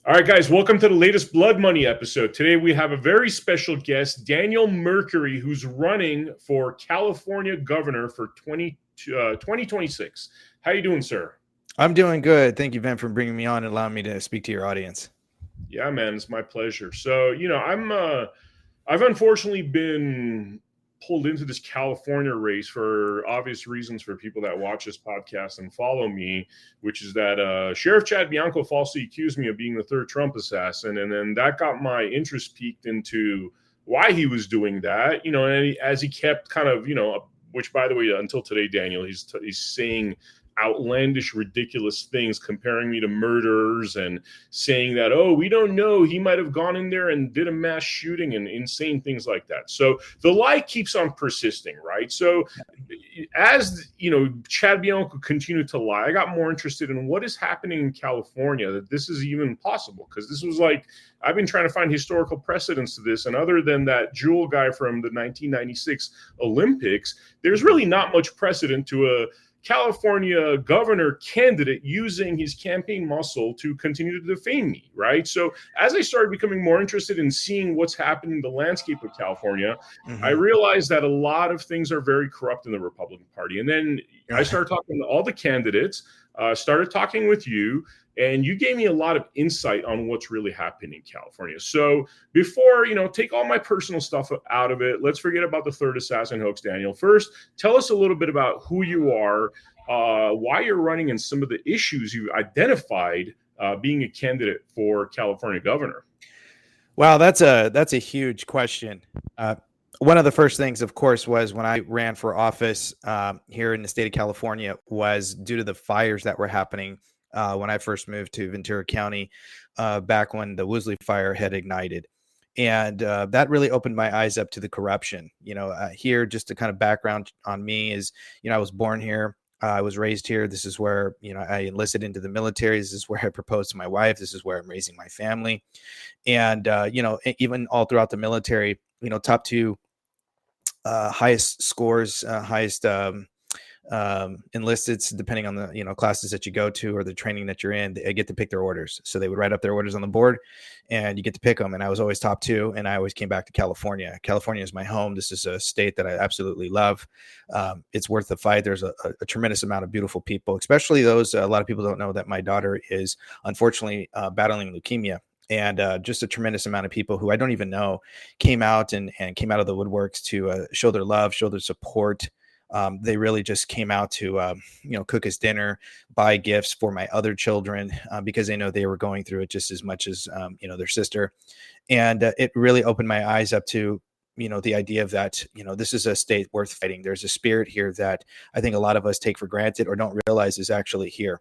All right, guys, welcome to the latest Blood Money episode. Today we have a very special guest, Daniel Mercuri, who's running for California governor for 2026. How you doing, sir? I'm doing good. Thank you, Ben, for bringing me on and allowing me to speak to your audience. Yeah, man, it's my pleasure. So, I've unfortunately been pulled into this California race for obvious reasons for people that watch this podcast and follow me, which is that Sheriff Chad Bianco falsely accused me of being the third Trump assassin. And then that got my interest piqued into why he was doing that, and as he kept kind of, which by the way, until today, Daniel, he's saying outlandish, ridiculous things, comparing me to murderers and saying that, oh, we don't know, he might have gone in there and did a mass shooting and insane things like that. So the lie keeps on persisting, right? So as Chad Bianco continued to lie, I got more interested in what is happening in California, that this is even possible, because this was like, I've been trying to find historical precedents to this, and other than that Jewel guy from the 1996 Olympics, there's really not much precedent to a California governor candidate using his campaign muscle to continue to defame me, right? So as I started becoming more interested in seeing what's happening in the landscape of California, I realized that a lot of things are very corrupt in the Republican Party. And then I started talking to all the candidates, started talking with you, and you gave me a lot of insight on what's really happening in California. So before, take all my personal stuff out of it, let's forget about the third assassin hoax, Daniel. First, tell us a little bit about who you are, why you're running, and some of the issues you identified being a candidate for California governor. Wow, that's a huge question. One of the first things, of course, was when I ran for office here in the state of California was due to the fires that were happening when I first moved to Ventura County back when the Woolsey fire had ignited. And that really opened my eyes up to the corruption. Here, just to kind of background on me is, I was born here. I was raised here. This is where, I enlisted into the military. This is where I proposed to my wife. This is where I'm raising my family. And, even all throughout the military, top two highest scores, highest enlisted, depending on the classes that you go to or the training that you're in, they get to pick their orders. So they would write up their orders on the board and you get to pick them. And I was always top two, and I always came back to California. California is my home. This is a state that I absolutely love. It's worth the fight. There's a tremendous amount of beautiful people, especially those. A lot of people don't know that my daughter is unfortunately battling leukemia. And just a tremendous amount of people who I don't even know came out and came out of the woodworks to show their love, show their support. They really just came out to, cook us dinner, buy gifts for my other children because they know they were going through it just as much as, their sister. And it really opened my eyes up to, the idea of that, this is a state worth fighting. There's a spirit here that I think a lot of us take for granted or don't realize is actually here.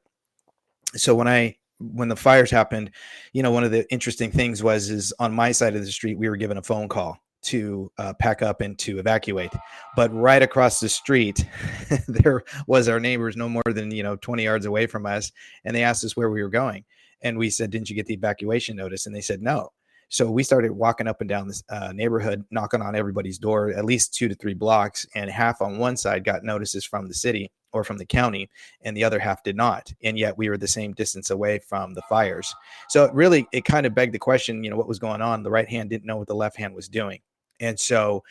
So when the fires happened, one of the interesting things is on my side of the street, we were given a phone call to pack up and to evacuate. But right across the street, there was our neighbors no more than, 20 yards away from us. And they asked us where we were going. And we said, didn't you get the evacuation notice? And they said, no. So we started walking up and down this neighborhood, knocking on everybody's door, at least 2 to 3 blocks. And half on one side got notices from the city or from the county, and the other half did not. And yet we were the same distance away from the fires. So it kind of begged the question, what was going on? The right hand didn't know what the left hand was doing. And so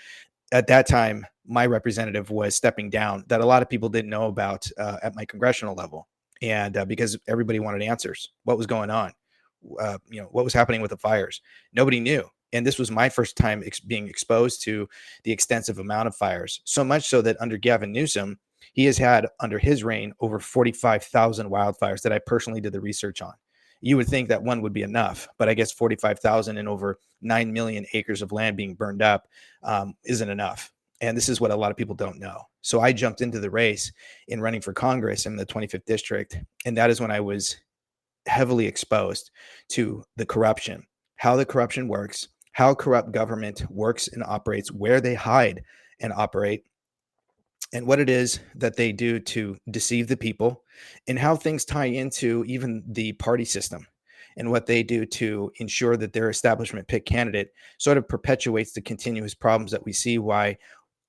at that time, my representative was stepping down that a lot of people didn't know about at my congressional level. And because everybody wanted answers, what was going on? What was happening with the fires? Nobody knew. And this was my first time being exposed to the extensive amount of fires, so much so that under Gavin Newsom, he has had under his reign over 45,000 wildfires that I personally did the research on. You would think that one would be enough, but I guess 45,000 and over 9 million acres of land being burned up isn't enough. And this is what a lot of people don't know. So I jumped into the race in running for Congress in the 25th district. And that is when I was heavily exposed to the corruption, how the corruption works, how corrupt government works and operates, where they hide and operate, and what it is that they do to deceive the people, and how things tie into even the party system and what they do to ensure that their establishment pick candidate sort of perpetuates the continuous problems that we see. Why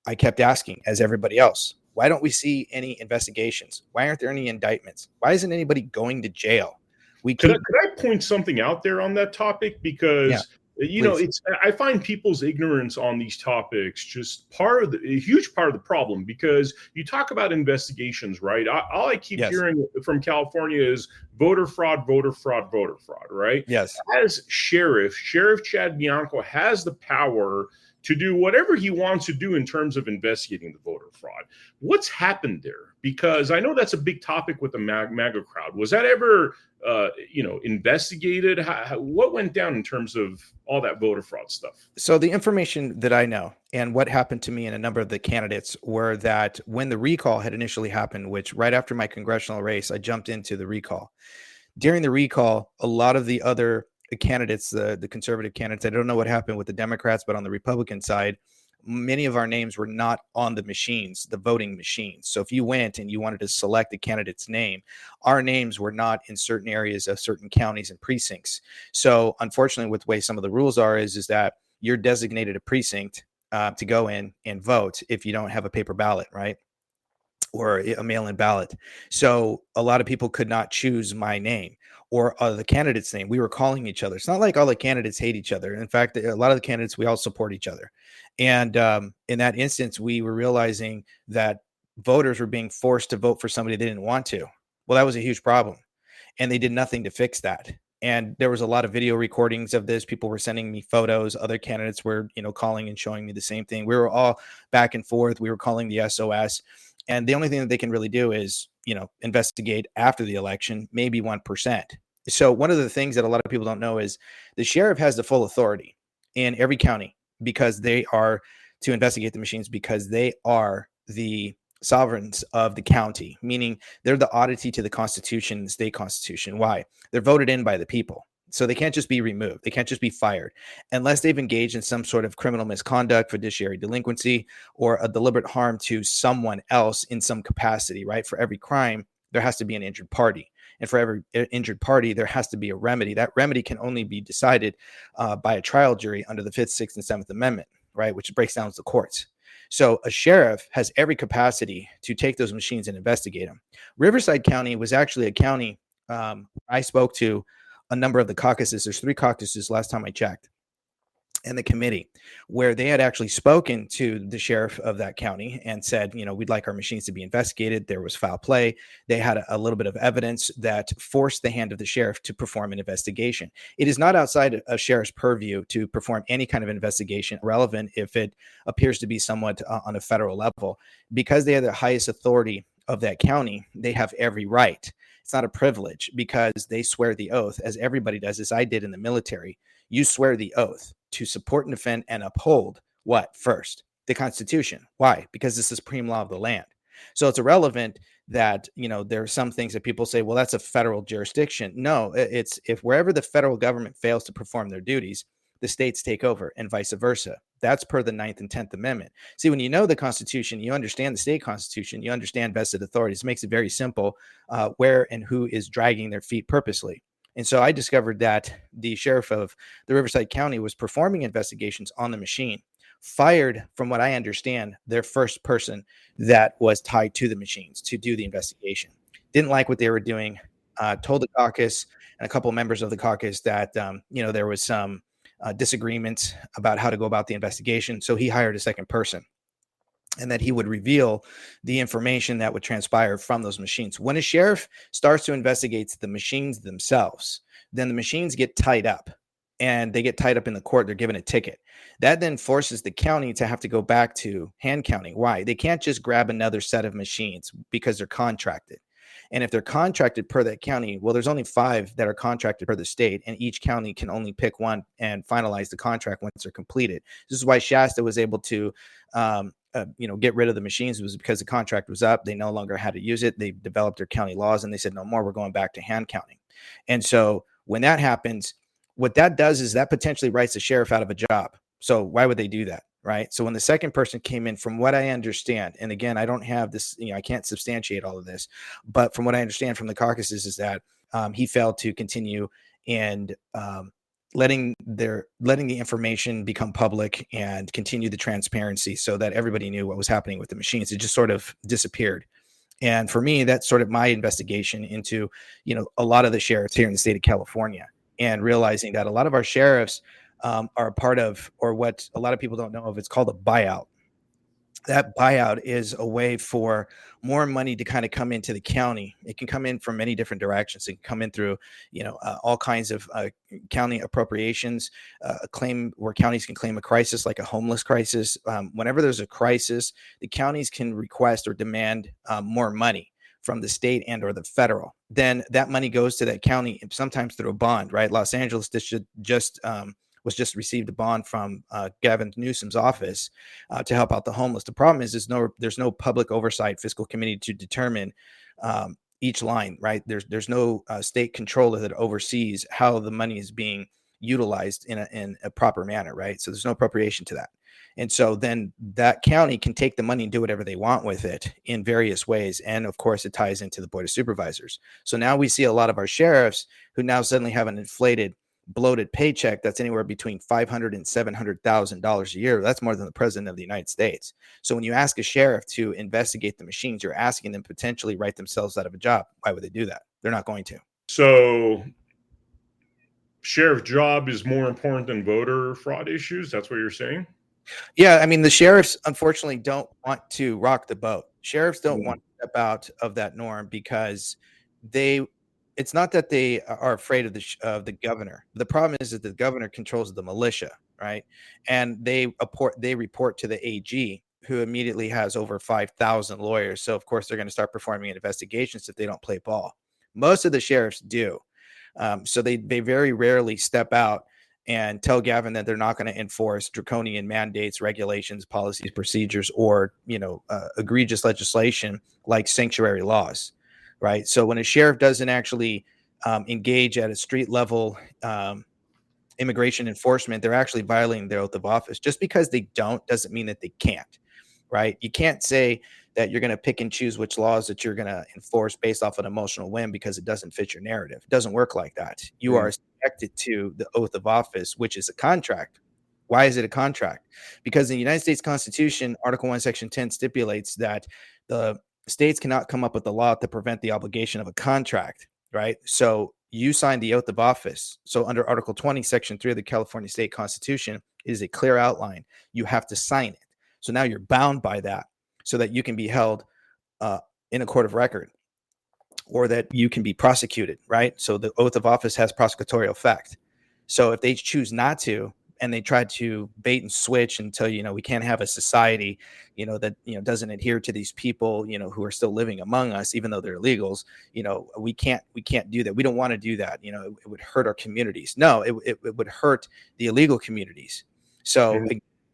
I kept asking, as everybody else, why don't we see any investigations? Why aren't there any indictments? Why isn't anybody going to jail? We Could keep, I point something out there on that topic? yeah, Because please. I find people's ignorance on these topics just a huge part of the problem. Because you talk about investigations, right? All I keep Yes. hearing from California is voter fraud, voter fraud, voter fraud, right? Yes. As Sheriff Chad Bianco has the power to do whatever he wants to do in terms of investigating the voter fraud. What's happened there? Because I know that's a big topic with the MAGA crowd. Was that ever, investigated? What went down in terms of all that voter fraud stuff? So the information that I know and what happened to me and a number of the candidates were that when the recall had initially happened, which right after my congressional race, I jumped into the recall. During the recall, a lot of the other candidates, the conservative candidates, I don't know what happened with the Democrats, but on the Republican side, many of our names were not on the machines, the voting machines. So if you went and you wanted to select a candidate's name, our names were not in certain areas of certain counties and precincts. So unfortunately, with the way some of the rules are, is that you're designated a precinct to go in and vote if you don't have a paper ballot, right? Or a mail-in ballot. So a lot of people could not choose my name or the candidate's name. We were calling each other. It's not like all the candidates hate each other. In fact, a lot of the candidates, we all support each other. And in that instance, we were realizing that voters were being forced to vote for somebody they didn't want to. Well, that was a huge problem. And they did nothing to fix that. And there was a lot of video recordings of this. People were sending me photos. Other candidates were, calling and showing me the same thing. We were all back and forth. We were calling the SOS. And the only thing that they can really do is, investigate after the election, maybe 1%. So one of the things that a lot of people don't know is the sheriff has the full authority in every county because they are to investigate the machines because they are the sovereigns of the county, meaning they're the oddity to the Constitution, the state constitution. Why? They're voted in by the people. So they can't just be removed. They can't just be fired unless they've engaged in some sort of criminal misconduct, fiduciary delinquency, or a deliberate harm to someone else in some capacity, right? For every crime, there has to be an injured party. And for every injured party, there has to be a remedy. That remedy can only be decided by a trial jury under the 5th, 6th, and 7th Amendment, right? Which breaks down the courts. So a sheriff has every capacity to take those machines and investigate them. Riverside County was actually a county I spoke to a number of the caucuses. There's 3 caucuses last time I checked, and the committee where they had actually spoken to the sheriff of that county and said, we'd like our machines to be investigated. There was foul play. They had a little bit of evidence that forced the hand of the sheriff to perform an investigation. It is not outside a sheriff's purview to perform any kind of investigation relevant if it appears to be somewhat on a federal level. Because they are the highest authority of that county, they have every right. It's not a privilege because they swear the oath, as everybody does, as I did in the military. You swear the oath to support and defend and uphold what? First, the Constitution. Why? Because it's the supreme law of the land. So it's irrelevant that, there are some things that people say, well, that's a federal jurisdiction. No, it's if wherever the federal government fails to perform their duties, the states take over and vice versa. That's per the 9th and 10th Amendment. See, when you know the Constitution, you understand the state constitution, you understand vested authorities. It makes it very simple where and who is dragging their feet purposely. And so I discovered that the sheriff of the Riverside County was performing investigations on the machine, fired, from what I understand, their first person that was tied to the machines to do the investigation. Didn't like what they were doing, told the caucus and a couple of members of the caucus that, there was some disagreements about how to go about the investigation. So he hired a second person, and that he would reveal the information that would transpire from those machines. When a sheriff starts to investigate the machines themselves, then the machines get tied up, and they get tied up in the court. They're given a ticket. That then forces the county to have to go back to hand counting. Why? They can't just grab another set of machines because they're contracted. And if they're contracted per that county, well, there's only 5 that are contracted per the state, and each county can only pick one and finalize the contract once they're completed. This is why Shasta was able to, get rid of the machines. It was because the contract was up. They no longer had to use it. They developed their county laws, and they said, no more, we're going back to hand counting. And so when that happens, what that does is that potentially writes the sheriff out of a job. So why would they do that? Right. So when the second person came in, from what I understand, and again, I don't have this, I can't substantiate all of this, but from what I understand from the caucuses is that he failed to continue and letting the information become public and continue the transparency so that everybody knew what was happening with the machines. It just sort of disappeared. And for me, that's sort of my investigation into, a lot of the sheriffs here in the state of California, and realizing that a lot of our sheriffs are a part of, or what a lot of people don't know of, it's called a buyout. That buyout is a way for more money to kind of come into the county. It can come in from many different directions. It can come in through, all kinds of county appropriations, a claim where counties can claim a crisis, like a homeless crisis. Whenever there's a crisis, the counties can request or demand more money from the state and or the federal. Then that money goes to that county, sometimes through a bond, right? Los Angeles just received a bond from Gavin Newsom's office to help out the homeless. The problem is there's no public oversight fiscal committee to determine each line, right? There's no state controller that oversees how the money is being utilized in a proper manner, right? So there's no appropriation to that. And so then that county can take the money and do whatever they want with it in various ways. And of course, it ties into the Board of Supervisors. So now we see a lot of our sheriffs who now suddenly have an inflated, bloated paycheck that's anywhere between $500,000 and $700,000 a year. That's more than the president of the United States. So when you ask a sheriff to investigate the machines, you're asking them potentially write themselves out of a job. Why would they do that? They're not going to. So sheriff job is more important than voter fraud issues. That's what you're saying? Yeah. I mean, the sheriffs unfortunately don't want to rock the boat. Sheriffs don't want to step out of that norm because it's not that they are afraid of the governor. The problem is that the governor controls the militia, right? And they report to the AG, who immediately has over 5,000 lawyers. So of course they're going to start performing investigations if they don't play ball. Most of the sheriffs do. So they very rarely step out and tell Gavin that they're not going to enforce draconian mandates, regulations, policies, procedures, or egregious legislation like sanctuary laws. Right. So when a sheriff doesn't actually engage at a street level immigration enforcement, they're actually violating their oath of office. Just because they don't doesn't mean that they can't. Right. You can't say that you're going to pick and choose which laws that you're going to enforce based off an emotional whim because it doesn't fit your narrative. It doesn't work like that. You are subjected to the oath of office, which is a contract. Why is it a contract? Because in the United States Constitution, Article 1, Section 10 stipulates that the states cannot come up with a law to prevent the obligation of a contract, right? So you signed the oath of office. So under Article 20, Section 3 of the California State Constitution, it is a clear outline. You have to sign it. So now you're bound by that so that you can be held in a court of record or that you can be prosecuted, right? So the oath of office has prosecutorial effect. So if they choose not to, and they try to bait and switch and tell we can't have a society that doesn't adhere to these people who are still living among us even though they're illegals, we can't do that. We don't want to do that. It would hurt our communities. No, it would hurt the illegal communities. So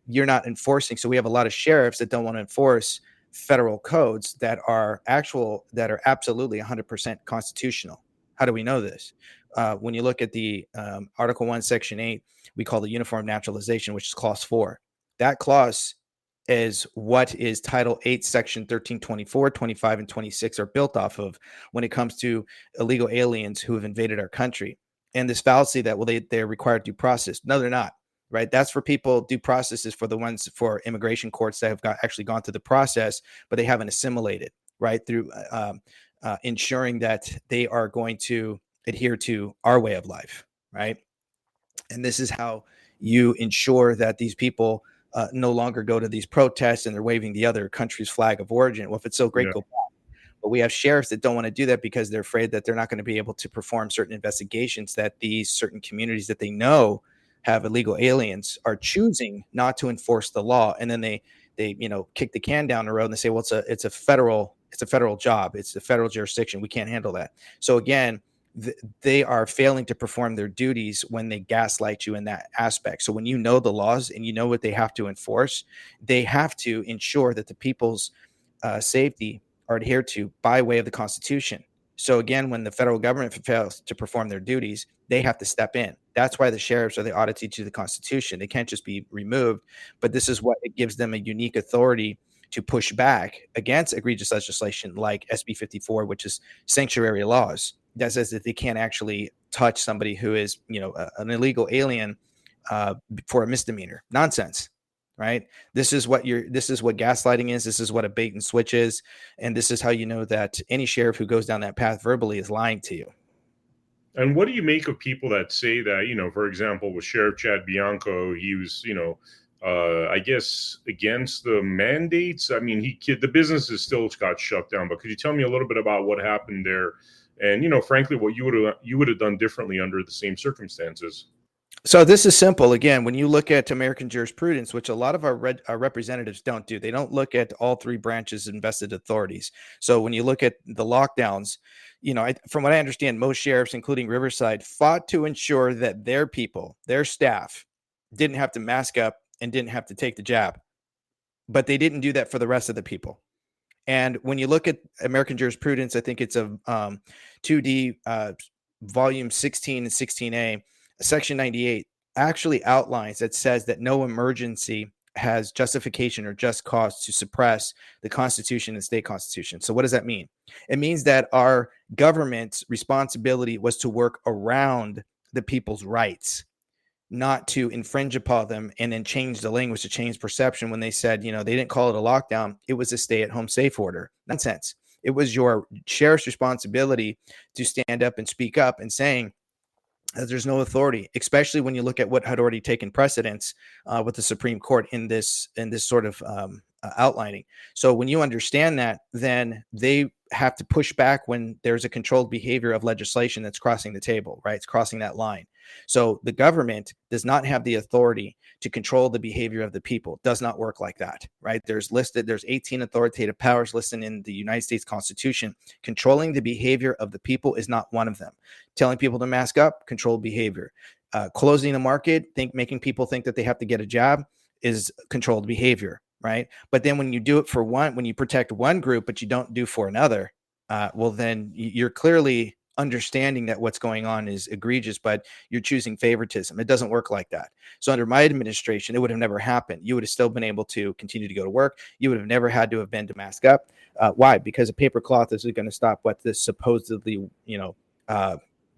you're not enforcing. So we have a lot of sheriffs that don't want to enforce federal codes that are absolutely 100% constitutional. How do we know this? When you look at the Article 1, Section 8, we call the uniform naturalization, which is Clause 4. That clause is what is Title 8, Section 13, 24, 25, and 26 are built off of when it comes to illegal aliens who have invaded our country. And this fallacy that, they're required due process. No, they're not. Right. That's for people. Due process is for the ones for immigration courts that have actually gone through the process, but they haven't assimilated, right, through ensuring that they are going to adhere to our way of life. Right. And this is how you ensure that these people no longer go to these protests and they're waving the other country's flag of origin. Well, if it's so great, go back. But we have sheriffs that don't want to do that because they're afraid that they're not going to be able to perform certain investigations, that these certain communities that they know have illegal aliens are choosing not to enforce the law. And then they kick the can down the road and they say, well, it's a federal job. It's a federal jurisdiction. We can't handle that. So again, they are failing to perform their duties when they gaslight you in that aspect. So when you know the laws and you know what they have to enforce, they have to ensure that the people's safety are adhered to by way of the Constitution. So again, when the federal government fails to perform their duties, they have to step in. That's why the sheriffs are the auditee to the Constitution. They can't just be removed, but this is what it gives them a unique authority to push back against egregious legislation like SB 54, which is sanctuary laws. That says that they can't actually touch somebody who is, an illegal alien for a misdemeanor. Nonsense. right? This is what gaslighting is. This is what a bait and switch is. And this is how you know that any sheriff who goes down that path verbally is lying to you. And what do you make of people that say that, for example, with Sheriff Chad Bianco, he was, I guess against the mandates? I mean, the businesses still got shut down, but could you tell me a little bit about what happened there? And, frankly, what you would have done differently under the same circumstances? So this is simple. Again, when you look at American jurisprudence, which a lot of our representatives don't do, they don't look at all three branches of invested authorities. So when you look at the lockdowns, from what I understand, most sheriffs, including Riverside, fought to ensure that their people, their staff, didn't have to mask up and didn't have to take the jab. But they didn't do that for the rest of the people. And when you look at American jurisprudence, I think it's a 2D volume 16 and 16A, Section 98 actually outlines that says that no emergency has justification or just cause to suppress the Constitution and state constitution. So what does that mean? It means that our government's responsibility was to work around the people's rights, not to infringe upon them and then change the language to change perception when they said, they didn't call it a lockdown. It was a stay-at-home safe order. Nonsense. It was your sheriff's responsibility to stand up and speak up and saying, there's no authority, especially when you look at what had already taken precedence with the Supreme Court in this sort of outlining. So when you understand that, then they have to push back when there's a controlled behavior of legislation that's crossing the table, right? It's crossing that line. So the government does not have the authority to control the behavior of the people. It does not work like that, right? There's 18 authoritative powers listed in the United States Constitution. Controlling the behavior of the people is not one of them. Telling people to mask up, controlled behavior. Closing the market, making people think that they have to get a jab is controlled behavior, right? But then when you do it when you protect one group, but you don't do for another, well, then you're clearly understanding that what's going on is egregious, but you're choosing favoritism. It doesn't work like that. So under my administration, it would have never happened. You would have still been able to continue to go to work. You would have never had to have been to mask up. Why? Because a paper cloth isn't going to stop what this supposedly,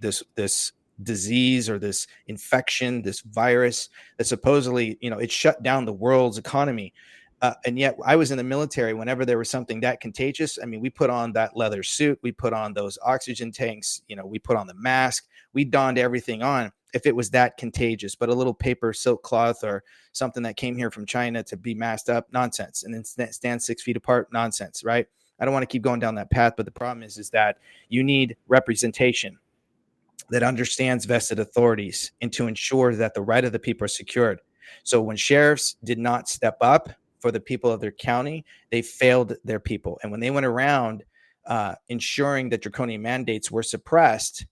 this disease or this infection, this virus that supposedly, it shut down the world's economy. And yet I was in the military. Whenever there was something that contagious, I mean, we put on that leather suit, we put on those oxygen tanks, we put on the mask, we donned everything on if it was that contagious. But a little paper silk cloth or something that came here from China to be masked up, nonsense. And then stand 6 feet apart, nonsense, right? I don't want to keep going down that path, but the problem is that you need representation that understands vested authorities and to ensure that the right of the people are secured. So when sheriffs did not step up for the people of their county, they failed their people. And when they went around ensuring that draconian mandates were suppressed,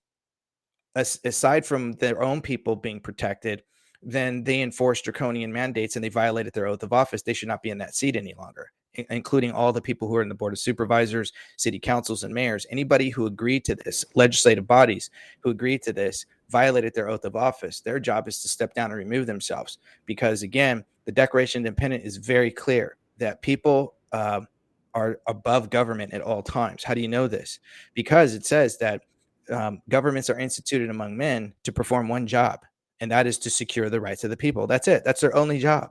aside from their own people being protected, then they enforced draconian mandates and they violated their oath of office. They should not be in that seat any longer, including all the people who are in the board of supervisors, city councils, and mayors. Anybody who agreed to this, legislative bodies who agreed to this, violated their oath of office. Their job is to step down and remove themselves, because again, the Declaration of Independence is very clear that people are above government at all times. How do you know this? Because it says that governments are instituted among men to perform one job, and that is to secure the rights of the people. That's it. That's their only job.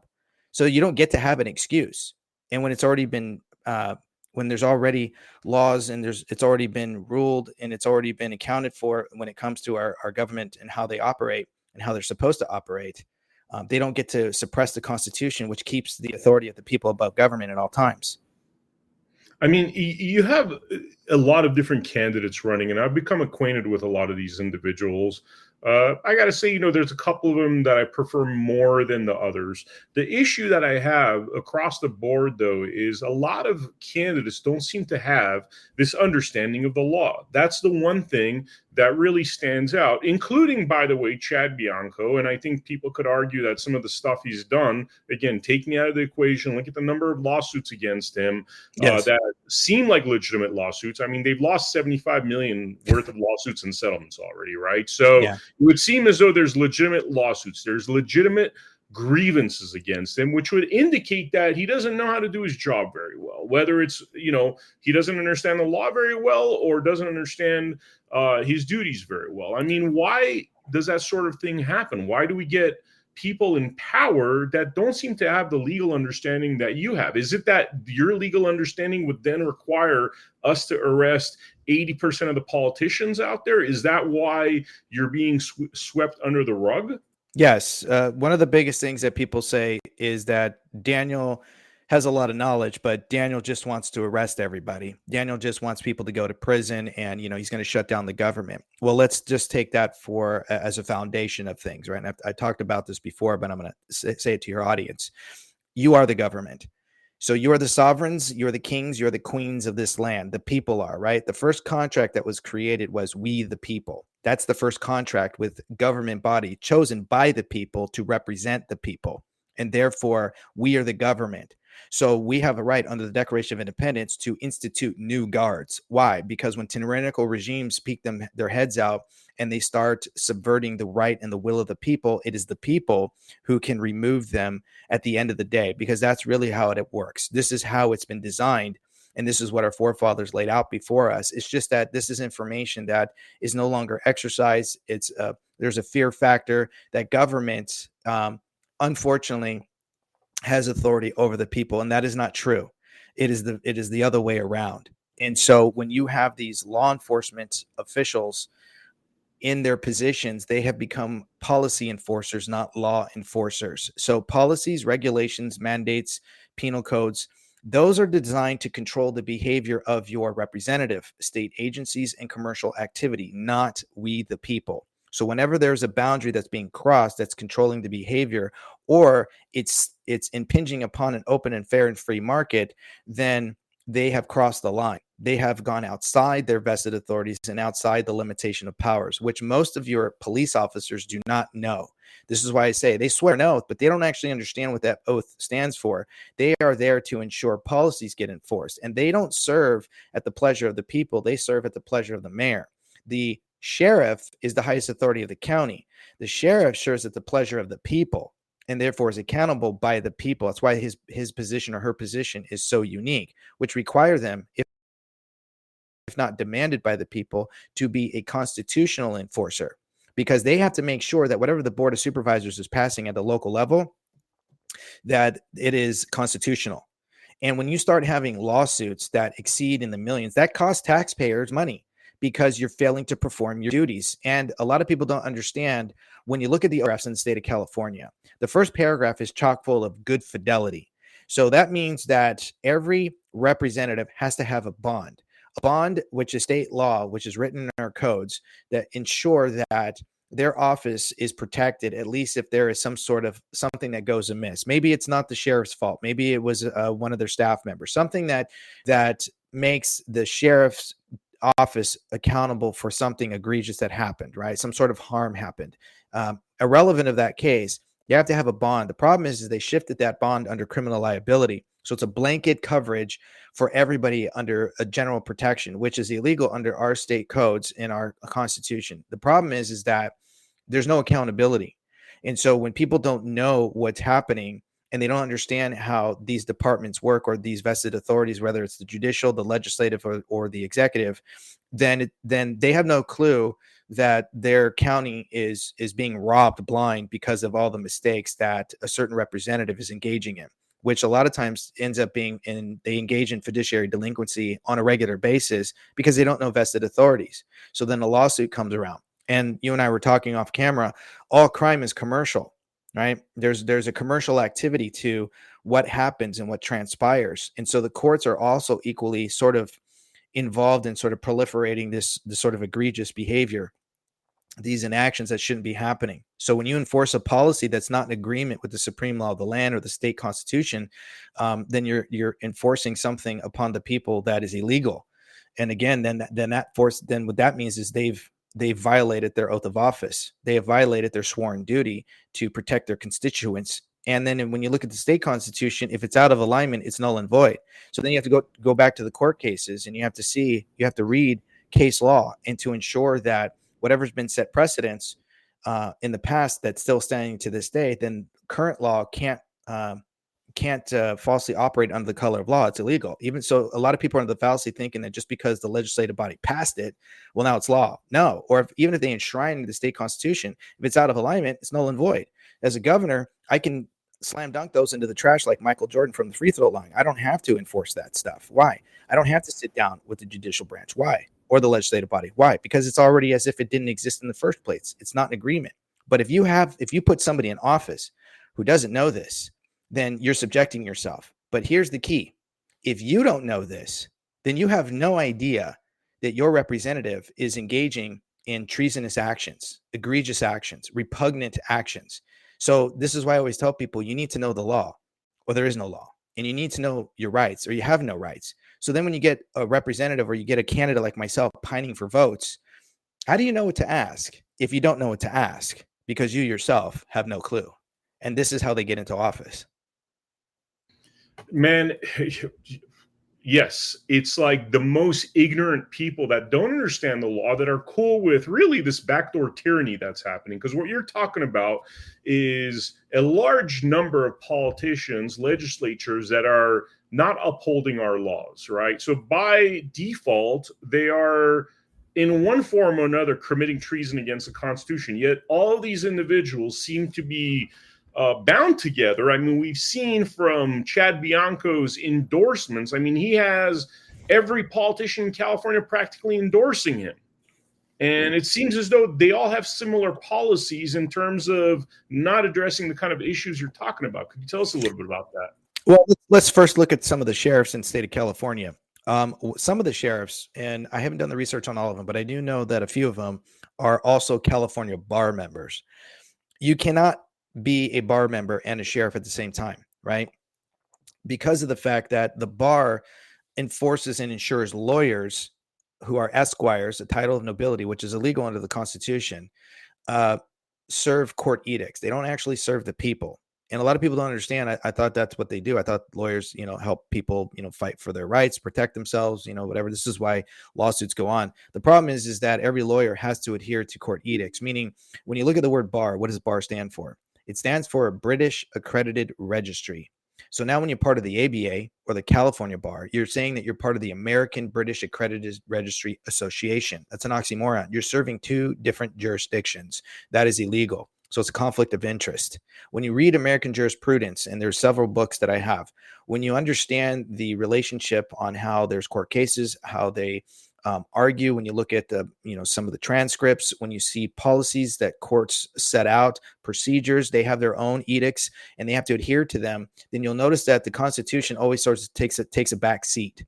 So you don't get to have an excuse. And when it's already been, when there's already laws and it's already been ruled and it's already been accounted for when it comes to our government and how they operate and how they're supposed to operate, they don't get to suppress the Constitution, which keeps the authority of the people above government at all times. I mean, you have a lot of different candidates running, and I've become acquainted with a lot of these individuals. I got to say, there's a couple of them that I prefer more than the others. The issue that I have across the board, though, is a lot of candidates don't seem to have this understanding of the law. That's the one thing that really stands out, including, by the way, Chad Bianco. And I think people could argue that some of the stuff he's done, again, taking out of the equation, look at the number of lawsuits against him that seem like legitimate lawsuits. I mean, they've lost $75 million worth of lawsuits and settlements already, right? So it would seem as though there's legitimate lawsuits. There's legitimate grievances against him, which would indicate that he doesn't know how to do his job very well, whether it's, he doesn't understand the law very well or doesn't understand his duties very well. I mean, why does that sort of thing happen? Why do we get people in power that don't seem to have the legal understanding that you have. Is it that your legal understanding would then require us to arrest 80% of the politicians out there? Is that why you're being swept under the rug? Yes. One of the biggest things that people say is that Daniel has a lot of knowledge, but Daniel just wants to arrest everybody. Daniel just wants people to go to prison, and he's going to shut down the government. Well, let's just take that as a foundation of things, right? And I talked about this before, but I'm going to say it to your audience. You are the government. So you are the sovereigns, you're the kings, you're the queens of this land. The people are, right? The first contract that was created was we the people. That's the first contract with government body chosen by the people to represent the people. And therefore, we are the government. So we have a right under the Declaration of Independence to institute new guards. Why? Because when tyrannical regimes peek their heads out and they start subverting the right and the will of the people, it is the people who can remove them at the end of the day, because that's really how it works. This is how it's been designed. And this is what our forefathers laid out before us. It's just that this is information that is no longer exercised. There's a fear factor that government, unfortunately, has authority over the people, and that is not true. It is the other way around. And so when you have these law enforcement officials in their positions, they have become policy enforcers, not law enforcers. So policies, regulations, mandates, penal codes, those are designed to control the behavior of your representative, state agencies, and commercial activity, not we the people. So whenever there's a boundary that's being crossed, that's controlling the behavior, or it's impinging upon an open and fair and free market, then they have crossed the line. They have gone outside their vested authorities and outside the limitation of powers, which most of your police officers do not know. This is why I say they swear an oath, but they don't actually understand what that oath stands for. They are there to ensure policies get enforced, and they don't serve at the pleasure of the people. They serve at the pleasure of the mayor. The sheriff is the highest authority of the county. The sheriff serves at the pleasure of the people, and therefore is accountable by the people. That's why his position or her position is so unique, which require them, if not demanded by the people, to be a constitutional enforcer, because they have to make sure that whatever the Board of Supervisors is passing at the local level, that it is constitutional. And when you start having lawsuits that exceed in the millions, that costs taxpayers money, because you're failing to perform your duties. And a lot of people don't understand, when you look at the paragraphs in the state of California, the first paragraph is chock full of good fidelity. So that means that every representative has to have a bond, which is state law, which is written in our codes, that ensure that their office is protected, at least if there is some sort of something that goes amiss. Maybe it's not the sheriff's fault. Maybe it was one of their staff members, something that makes the sheriff's office accountable for something egregious that happened, right? Some sort of harm happened. Irrelevant of that case, you have to have a bond. The problem is they shifted that bond under criminal liability. So it's a blanket coverage for everybody under a general protection, which is illegal under our state codes in our constitution. The problem is that there's no accountability. And so when people don't know what's happening, and they don't understand how these departments work, or these vested authorities, whether it's the judicial, the legislative, or the executive, then they have no clue that their county is being robbed blind because of all the mistakes that a certain representative is engaging in, which a lot of times ends up being they engage in fiduciary delinquency on a regular basis because they don't know vested authorities. So then a lawsuit comes around, and you and I were talking off camera, all crime is commercial. Right? There's a commercial activity to what happens and what transpires. And so the courts are also equally sort of involved in sort of proliferating this sort of egregious behavior, these inactions that shouldn't be happening. So when you enforce a policy that's not in agreement with the supreme law of the land or the state constitution, then you're enforcing something upon the people that is illegal. And again, then what that means is they've violated their oath of office. They have violated their sworn duty to protect their constituents. And then when you look at the state constitution, if it's out of alignment, it's null and void. So then you have to go back to the court cases, and you have to read case law, and to ensure that whatever's been set precedents in the past that's still standing to this day, then current law can't can't falsely operate under the color of law. It's illegal. Even so, a lot of people are under the fallacy thinking that just because the legislative body passed it, well, now it's law. No. Or even if they enshrine the state constitution, if it's out of alignment, it's null and void. As a governor, I can slam dunk those into the trash like Michael Jordan from the free throw line. I don't have to enforce that stuff. Why? I don't have to sit down with the judicial branch. Why? Or the legislative body. Why? Because it's already as if it didn't exist in the first place. It's not an agreement. But if you put somebody in office who doesn't know this, then you're subjecting yourself. But here's the key. If you don't know this, then you have no idea that your representative is engaging in treasonous actions, egregious actions, repugnant actions. So this is why I always tell people you need to know the law, or there is no law, and you need to know your rights, or you have no rights. So then when you get a representative or you get a candidate like myself pining for votes, how do you know what to ask if you don't know what to ask? Because you yourself have no clue. And this is how they get into office. Man, yes, it's like the most ignorant people that don't understand the law that are cool with really this backdoor tyranny that's happening. Because what you're talking about is a large number of politicians, legislatures that are not upholding our laws, right? So by default, they are in one form or another committing treason against the Constitution. Yet all of these individuals seem to be bound together. I mean, we've seen from Chad Bianco's endorsements. I mean, he has every politician in California practically endorsing him. And it seems as though they all have similar policies in terms of not addressing the kind of issues you're talking about. Could you tell us a little bit about that? Well, let's first look at some of the sheriffs in the state of California. Some of the sheriffs, and I haven't done the research on all of them, but I do know that a few of them are also California bar members. You cannot be a bar member and a sheriff at the same time, right? Because of the fact that the bar enforces and ensures lawyers who are esquires, a title of nobility, which is illegal under the Constitution, serve court edicts. They don't actually serve the people. And a lot of people don't understand. I thought that's what they do. I thought lawyers, help people, fight for their rights, protect themselves, whatever. This is why lawsuits go on. The problem is that every lawyer has to adhere to court edicts, meaning when you look at the word bar, what does bar stand for? It stands for a British accredited registry. So now when you're part of the ABA or the California bar, you're saying that you're part of the American British Accredited Registry Association. That's an oxymoron. You're serving two different jurisdictions. That is illegal. So it's a conflict of interest. When you read American jurisprudence, and there's several books that I have, when you understand the relationship on how there's court cases, how they argue, when you look at the, some of the transcripts, when you see policies that courts set out, procedures, they have their own edicts and they have to adhere to them, then you'll notice that the Constitution always sort of takes a back seat.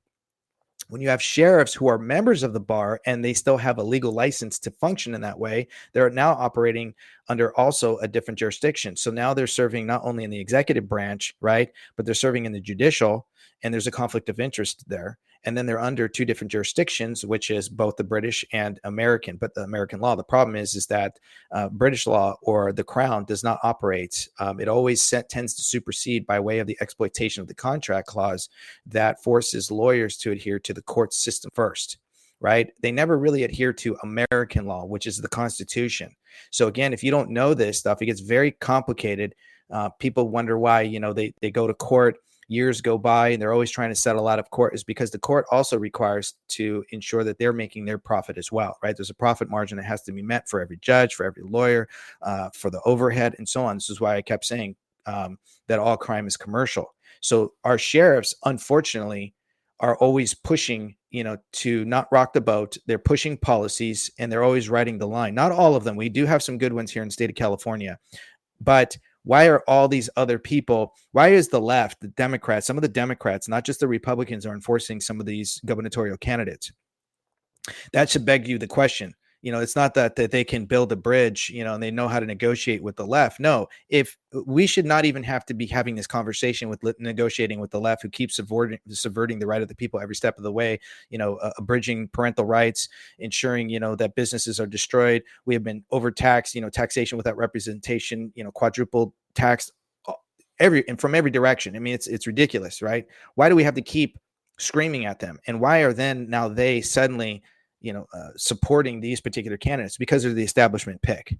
When you have sheriffs who are members of the bar and they still have a legal license to function in that way, they're now operating under also a different jurisdiction. So now they're serving not only in the executive branch, right, but they're serving in the judicial, and there's a conflict of interest there. And then they're under two different jurisdictions, which is both the British and American, but the American law. The problem is that British law or the Crown does not operate. It always tends to supersede by way of the exploitation of the contract clause that forces lawyers to adhere to the court system first, right? They never really adhere to American law, which is the Constitution. So again, if you don't know this stuff, it gets very complicated. People wonder why, they go to court. Years go by and they're always trying to settle out of court, is because the court also requires to ensure that they're making their profit as well, right? There's a profit margin that has to be met for every judge, for every lawyer, for the overhead and so on. This is why I kept saying that all crime is commercial. So our sheriffs, unfortunately, are always pushing, to not rock the boat. They're pushing policies and they're always riding the line. Not all of them. We do have some good ones here in the state of California, but why are all these other people, why is the left, the Democrats, some of the Democrats, not just the Republicans, are enforcing some of these gubernatorial candidates? That should beg you the question. It's not that they can build a bridge, and they know how to negotiate with the left. No, if we should not even have to be having this conversation with negotiating with the left, who keeps subverting the right of the people every step of the way, abridging parental rights, ensuring, that businesses are destroyed. We have been overtaxed, taxation without representation, quadruple taxed from every direction. I mean, it's ridiculous, right? Why do we have to keep screaming at them? And why are then now they suddenly supporting these particular candidates? Because they're the establishment pick.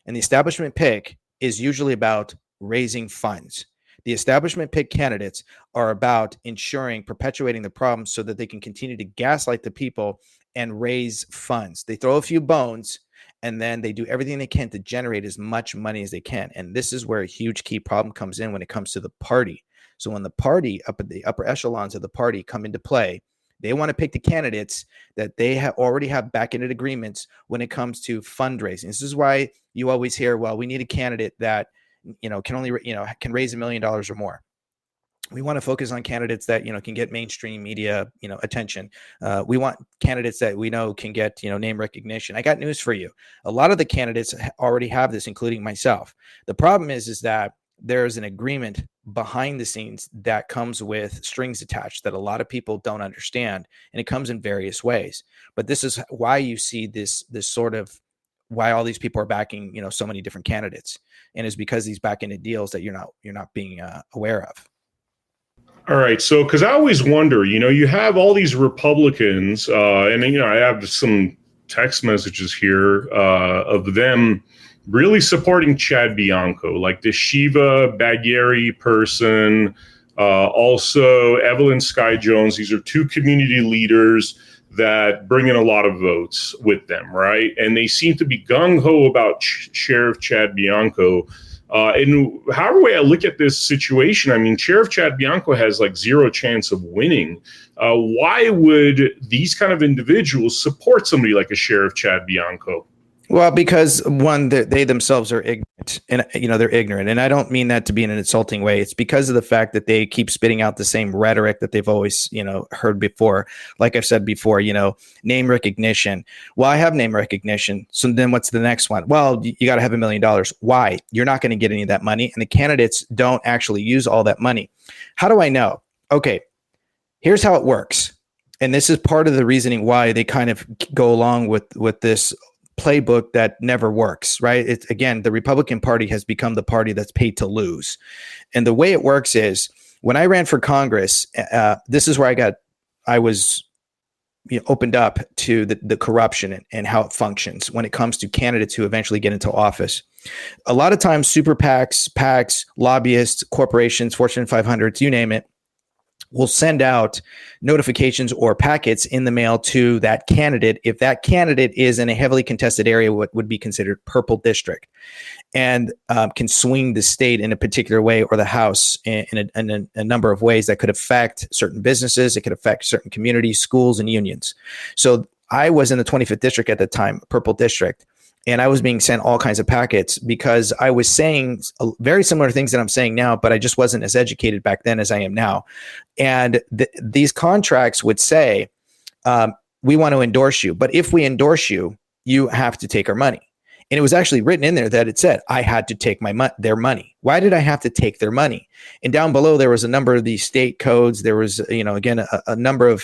And the establishment pick is usually about raising funds. The establishment pick candidates are about ensuring, perpetuating the problem so that they can continue to gaslight the people and raise funds. They throw a few bones and then they do everything they can to generate as much money as they can. And this is where a huge key problem comes in when it comes to the party. So when the party, up at the upper echelons of the party come into play, they want to pick the candidates that they already have back-ended agreements when it comes to fundraising. This is why you always hear, well, we need a candidate that, can only, can raise $1 million or more. We want to focus on candidates that, can get mainstream media, attention. We want candidates that we know can get, name recognition. I got news for you. A lot of the candidates already have this, including myself. The problem is that there's an agreement behind the scenes that comes with strings attached that a lot of people don't understand. And it comes in various ways. But this is why you see this sort of why all these people are backing, so many different candidates. And it's because these back-ended deals that you're not being aware of. All right. So, because I always wonder, you have all these Republicans, and I have some text messages here of them really supporting Chad Bianco, like the Shiva Bagheri person, also Evelyn Sky Jones. These are two community leaders that bring in a lot of votes with them, right? And they seem to be gung-ho about Sheriff Chad Bianco. And however way I look at this situation, I mean, Sheriff Chad Bianco has like zero chance of winning. Why would these kind of individuals support somebody like a Sheriff Chad Bianco? Well, because one, they themselves are ignorant, and they're ignorant, and I don't mean that to be in an insulting way. It's because of the fact that they keep spitting out the same rhetoric that they've always, heard before. Like I've said before, name recognition. Well, I have name recognition. So then what's the next one? Well, you got to have $1 million. Why? You're not going to get any of that money, and the candidates don't actually use all that money. How do I know? Okay, here's how it works, and this is part of the reasoning why they kind of go along with this playbook that never works, right? It's, again, the Republican Party has become the party that's paid to lose. And the way it works is when I ran for Congress, this is where I was opened up to the corruption and how it functions when it comes to candidates who eventually get into office. A lot of times, super PACs, lobbyists, corporations, Fortune 500s, you name it, will send out notifications or packets in the mail to that candidate if that candidate is in a heavily contested area, what would be considered purple district, and can swing the state in a particular way or the House in a number of ways that could affect certain businesses. It could affect certain communities, schools, and unions. So I was in the 25th district at the time, purple district. And I was being sent all kinds of packets because I was saying very similar things that I'm saying now, but I just wasn't as educated back then as I am now. And these contracts would say, we want to endorse you, but if we endorse you, you have to take our money. And it was actually written in there that it said I had to take their money. Why did I have to take their money? And down below, there was a number of these state codes. There was, again, a number of,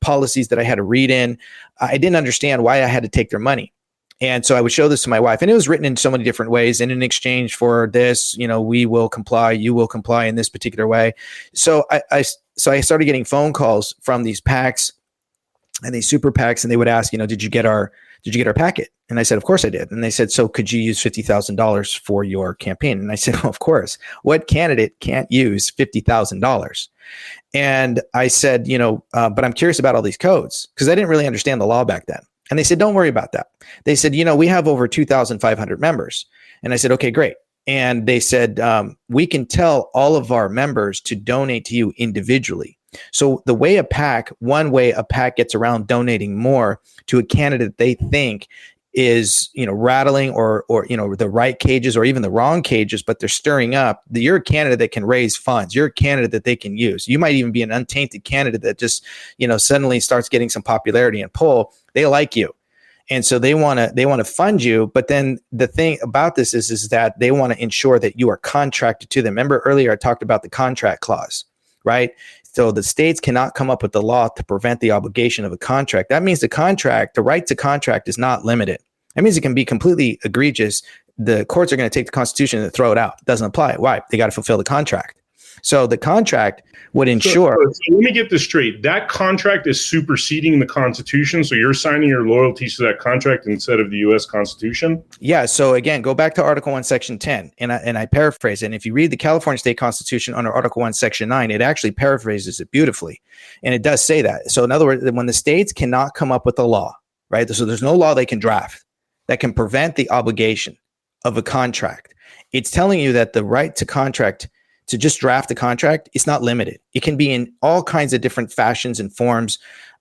policies that I had to read in. I didn't understand why I had to take their money. And so I would show this to my wife, and it was written in so many different ways. And in exchange for this, we will comply, you will comply in this particular way. So I started getting phone calls from these PACs and these super PACs, and they would ask, did you get our packet? And I said, of course I did. And they said, so could you use $50,000 for your campaign? And I said, well, of course. What candidate can't use $50,000? And I said, but I'm curious about all these codes because I didn't really understand the law back then. And they said, don't worry about that. They said, we have over 2,500 members. And I said, okay, great. And they said, we can tell all of our members to donate to you individually. So one way a PAC gets around donating more to a candidate they think is, rattling or the right cages or even the wrong cages, but they're stirring up. You're a candidate that can raise funds. You're a candidate that they can use. You might even be an untainted candidate that just, suddenly starts getting some popularity and pull. They like you. And so they want to fund you. But then the thing about this is that they want to ensure that you are contracted to them. Remember earlier, I talked about the contract clause, right? So the states cannot come up with the law to prevent the obligation of a contract. That means the right to contract is not limited. That means it can be completely egregious. The courts are going to take the Constitution and throw it out. It doesn't apply. Why? They got to fulfill the contract. So the contract would ensure. So let me get this straight. That contract is superseding the Constitution. So you're signing your loyalties to that contract instead of the U.S. Constitution? Yeah. So again, go back to Article 1, Section 10, and I paraphrase it. And if you read the California State Constitution under Article 1, Section 9, it actually paraphrases it beautifully. And it does say that. So in other words, when the states cannot come up with a law, right? So there's no law they can draft that can prevent the obligation of a contract. It's telling you that the right to contract, to just draft a contract, it's not limited. It can be in all kinds of different fashions and forms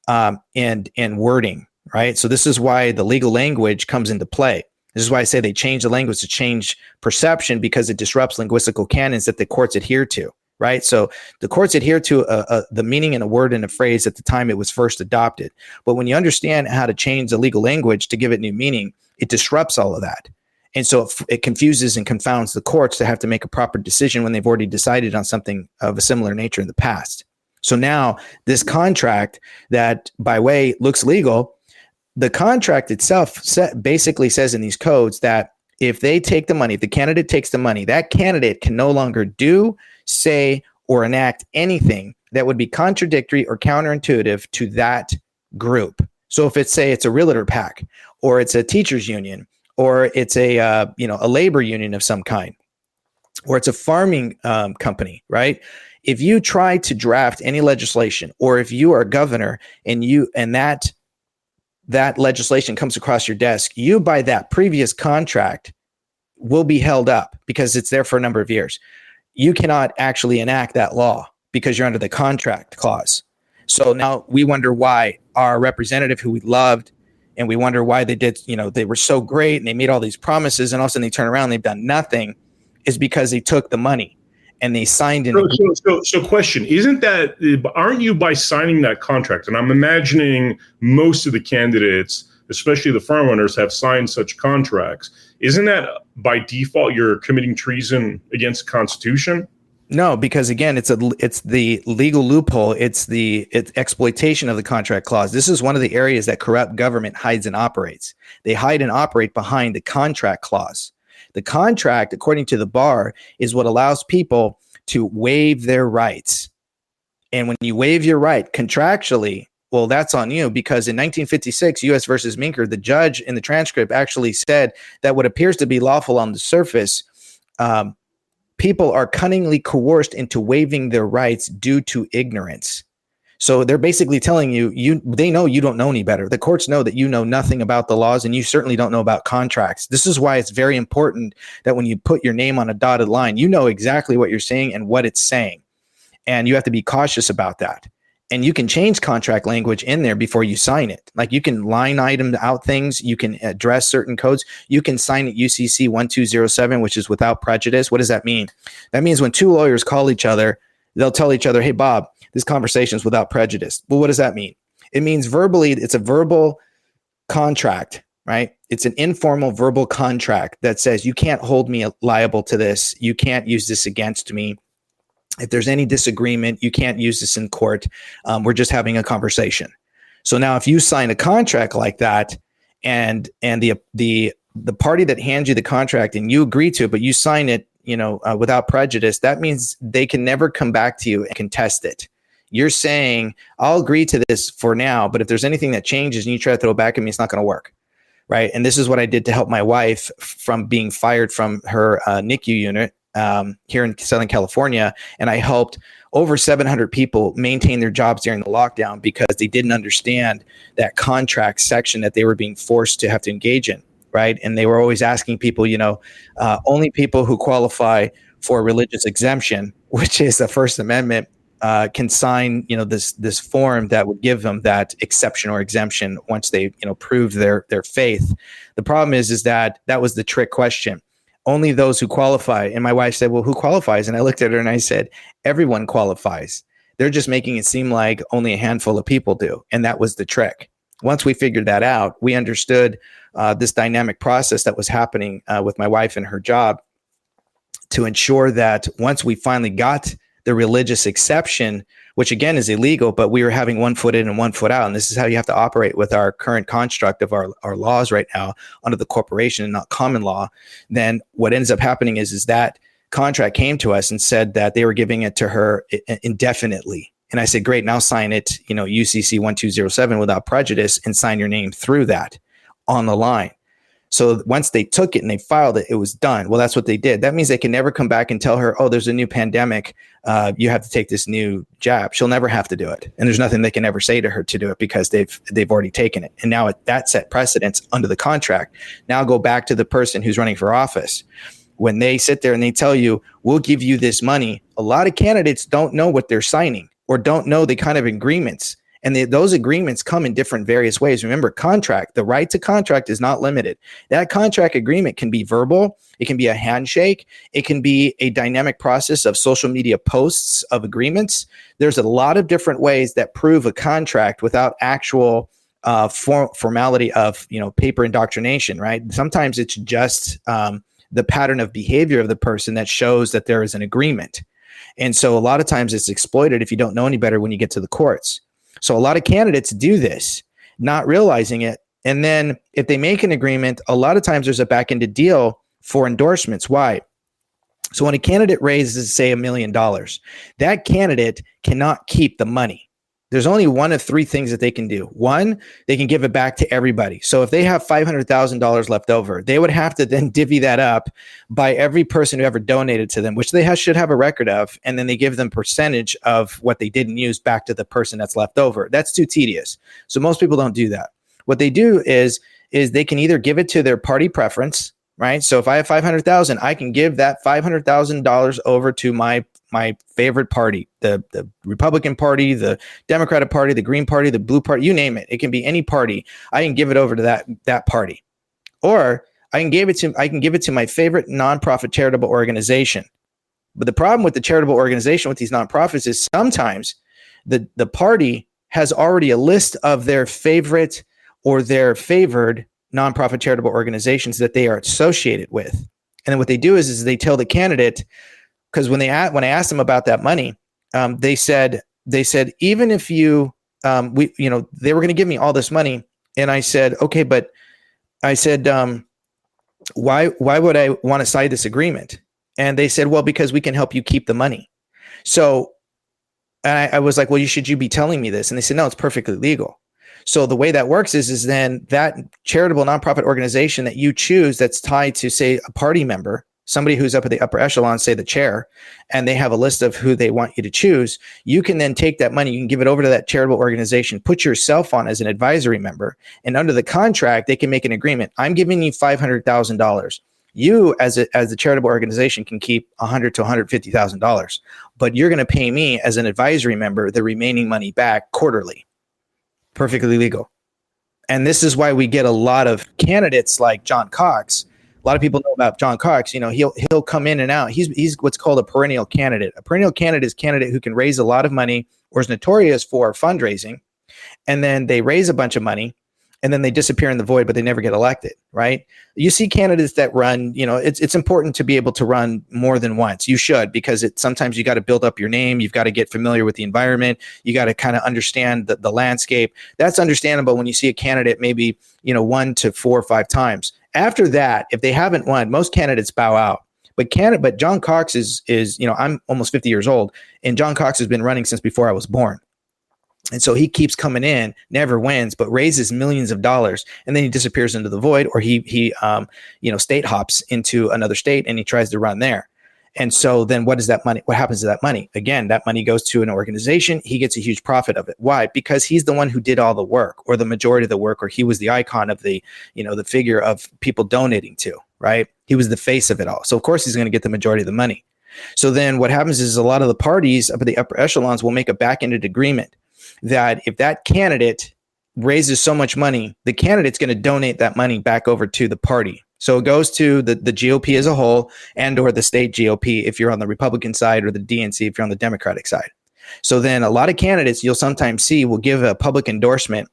and wording, right? So this is why the legal language comes into play. This is why I say they change the language to change perception, because it disrupts linguistical canons that the courts adhere to, right? So the courts adhere to the meaning in a word and a phrase at the time it was first adopted. But when you understand how to change the legal language to give it new meaning, it disrupts all of that. And so it confuses and confounds the courts to have to make a proper decision when they've already decided on something of a similar nature in the past. So now this contract that by way looks legal, the contract itself basically says in these codes that if they take the money, if the candidate takes the money, that candidate can no longer do, say, or enact anything that would be contradictory or counterintuitive to that group. So if it's a realtor PAC, or it's a teachers union, or it's a labor union of some kind, or it's a farming company, right? If you try to draft any legislation, or if you are a governor and that legislation comes across your desk, you by that previous contract will be held up because it's there for a number of years. You cannot actually enact that law because you're under the contract clause. So now we wonder why our representative, who we loved, and we wonder why they did, they were so great and they made all these promises, and all of a sudden they turn around and they've done nothing, is because they took the money and they signed in. So question, aren't you, by signing that contract, and I'm imagining most of the candidates, especially the front runners, have signed such contracts, isn't that by default you're committing treason against the Constitution? No, because again, it's the legal loophole. It's exploitation of the contract clause. This is one of the areas that corrupt government hides and operates. They hide and operate behind the contract clause. The contract, according to the bar, is what allows people to waive their rights. And when you waive your right contractually, well, that's on you, because in 1956, U.S. versus Minker, the judge in the transcript actually said that what appears to be lawful on the surface, people are cunningly coerced into waiving their rights due to ignorance. So they're basically telling they know you don't know any better. The courts know that you know nothing about the laws, and you certainly don't know about contracts. This is why it's very important that when you put your name on a dotted line, you know exactly what you're saying and what it's saying. And you have to be cautious about that. And you can change contract language in there before you sign it. Like you can line item out things. You can address certain codes. You can sign it UCC 1207, which is without prejudice. What does that mean? That means when two lawyers call each other, they'll tell each other, hey, Bob, this conversation is without prejudice. Well, what does that mean? It means verbally, it's a verbal contract, right? It's an informal verbal contract that says you can't hold me liable to this. You can't use this against me. If there's any disagreement, you can't use this in court. We're just having a conversation. So now if you sign a contract like that, and the party that hands you the contract and you agree to it, but you sign it, without prejudice, that means they can never come back to you and contest it. You're saying, I'll agree to this for now, but if there's anything that changes and you try to throw it back at me, it's not going to work. Right. And this is what I did to help my wife from being fired from her NICU unit here in Southern California. And I helped over 700 people maintain their jobs during the lockdown because they didn't understand that contract section that they were being forced to have to engage in. Right. And they were always asking people, only people who qualify for religious exemption, which is the First Amendment, can sign, this form that would give them that exception or exemption once they, prove their faith. The problem is that was the trick question. Only those who qualify. And my wife said, well, who qualifies? And I looked at her and I said, everyone qualifies. They're just making it seem like only a handful of people do. And that was the trick. Once we figured that out, we understood this dynamic process that was happening with my wife and her job to ensure that once we finally got the religious exception, which again is illegal, but we were having 1 foot in and 1 foot out. And this is how you have to operate with our current construct of our laws right now under the corporation and not common law. Then what ends up happening is that contract came to us and said that they were giving it to her indefinitely. And I said, great, now sign it, UCC 1207 without prejudice and sign your name through that on the line. So once they took it and they filed it, it was done. Well, that's what they did. That means they can never come back and tell her, oh, there's a new pandemic. You have to take this new jab. She'll never have to do it. And there's nothing they can ever say to her to do it because they've already taken it. And now that set precedence under the contract. Now go back to the person who's running for office. When they sit there and they tell you, we'll give you this money, a lot of candidates don't know what they're signing or don't know the kind of agreements. And those agreements come in different various ways. Remember, contract, the right to contract is not limited. That contract agreement can be verbal. It can be a handshake. It can be a dynamic process of social media posts of agreements. There's a lot of different ways that prove a contract without actual formality of paper indoctrination, right? Sometimes it's just the pattern of behavior of the person that shows that there is an agreement. And so a lot of times it's exploited if you don't know any better when you get to the courts. So a lot of candidates do this, not realizing it. And then if they make an agreement, a lot of times there's a back-ended deal for endorsements. Why? So when a candidate raises, say, $1 million, that candidate cannot keep the money. There's only one of three things that they can do. One, they can give it back to everybody. So if they have $500,000 left over, they would have to then divvy that up by every person who ever donated to them, which they should have a record of. And then they give them percentage of what they didn't use back to the person that's left over. That's too tedious. So most people don't do that. What they do is they can either give it to their party preference, right? So if I have 500,000, I can give that $500,000 over to my favorite party, the Republican Party, the Democratic Party, the Green Party, the Blue Party, you name it. It can be any party. I can give it over to that party. Or I can give it to my favorite nonprofit charitable organization. But the problem with the charitable organization with these nonprofits is sometimes the party has already a list of their favorite or their favored nonprofit charitable organizations that they are associated with. And then what they do is they tell the candidate, because when I asked them about that money, they said even if they were going to give me all this money, and I said, okay, but I said, why would I want to sign this agreement? And they said, well, because we can help you keep the money. So, and I was like, well, you be telling me this, and they said, no, it's perfectly legal. So the way that works is then that charitable nonprofit organization that you choose that's tied to, say, a party member, somebody who's up at the upper echelon, say the chair, and they have a list of who they want you to choose, you can then take that money, you can give it over to that charitable organization, put yourself on as an advisory member, and under the contract, they can make an agreement. I'm giving you $500,000. You, as a charitable organization, can keep $100,000 to $150,000, but you're going to pay me as an advisory member the remaining money back quarterly. Perfectly legal. And this is why we get a lot of candidates like John Cox. A lot of people know about John Cox. He'll come in and out. He's what's called a perennial candidate. A perennial candidate is a candidate who can raise a lot of money or is notorious for fundraising. And then they raise a bunch of money and then they disappear in the void, but they never get elected, right? You see candidates that run, it's important to be able to run more than once. You should, because sometimes you got to build up your name. You've got to get familiar with the environment. You got to kind of understand the landscape. That's understandable when you see a candidate maybe, 1 to 4 or 5 times. After that, if they haven't won, most candidates bow out. But John Cox is I'm almost 50 years old, and John Cox has been running since before I was born. And so he keeps coming in, never wins, but raises millions of dollars, and then he disappears into the void, or he state hops into another state and he tries to run there. And so then what happens to that money? Again, that money goes to an organization. He gets a huge profit of it. Why? Because he's the one who did all the work, or the majority of the work, or he was the icon of the figure of people donating to, right? He was the face of it all. So of course he's going to get the majority of the money. So then what happens is a lot of the parties up at the upper echelons will make a back-ended agreement that if that candidate raises so much money, the candidate's going to donate that money back over to the party. So it goes to the GOP as a whole, and or the state GOP if you're on the Republican side, or the DNC if you're on the Democratic side. So then a lot of candidates you'll sometimes see will give a public endorsement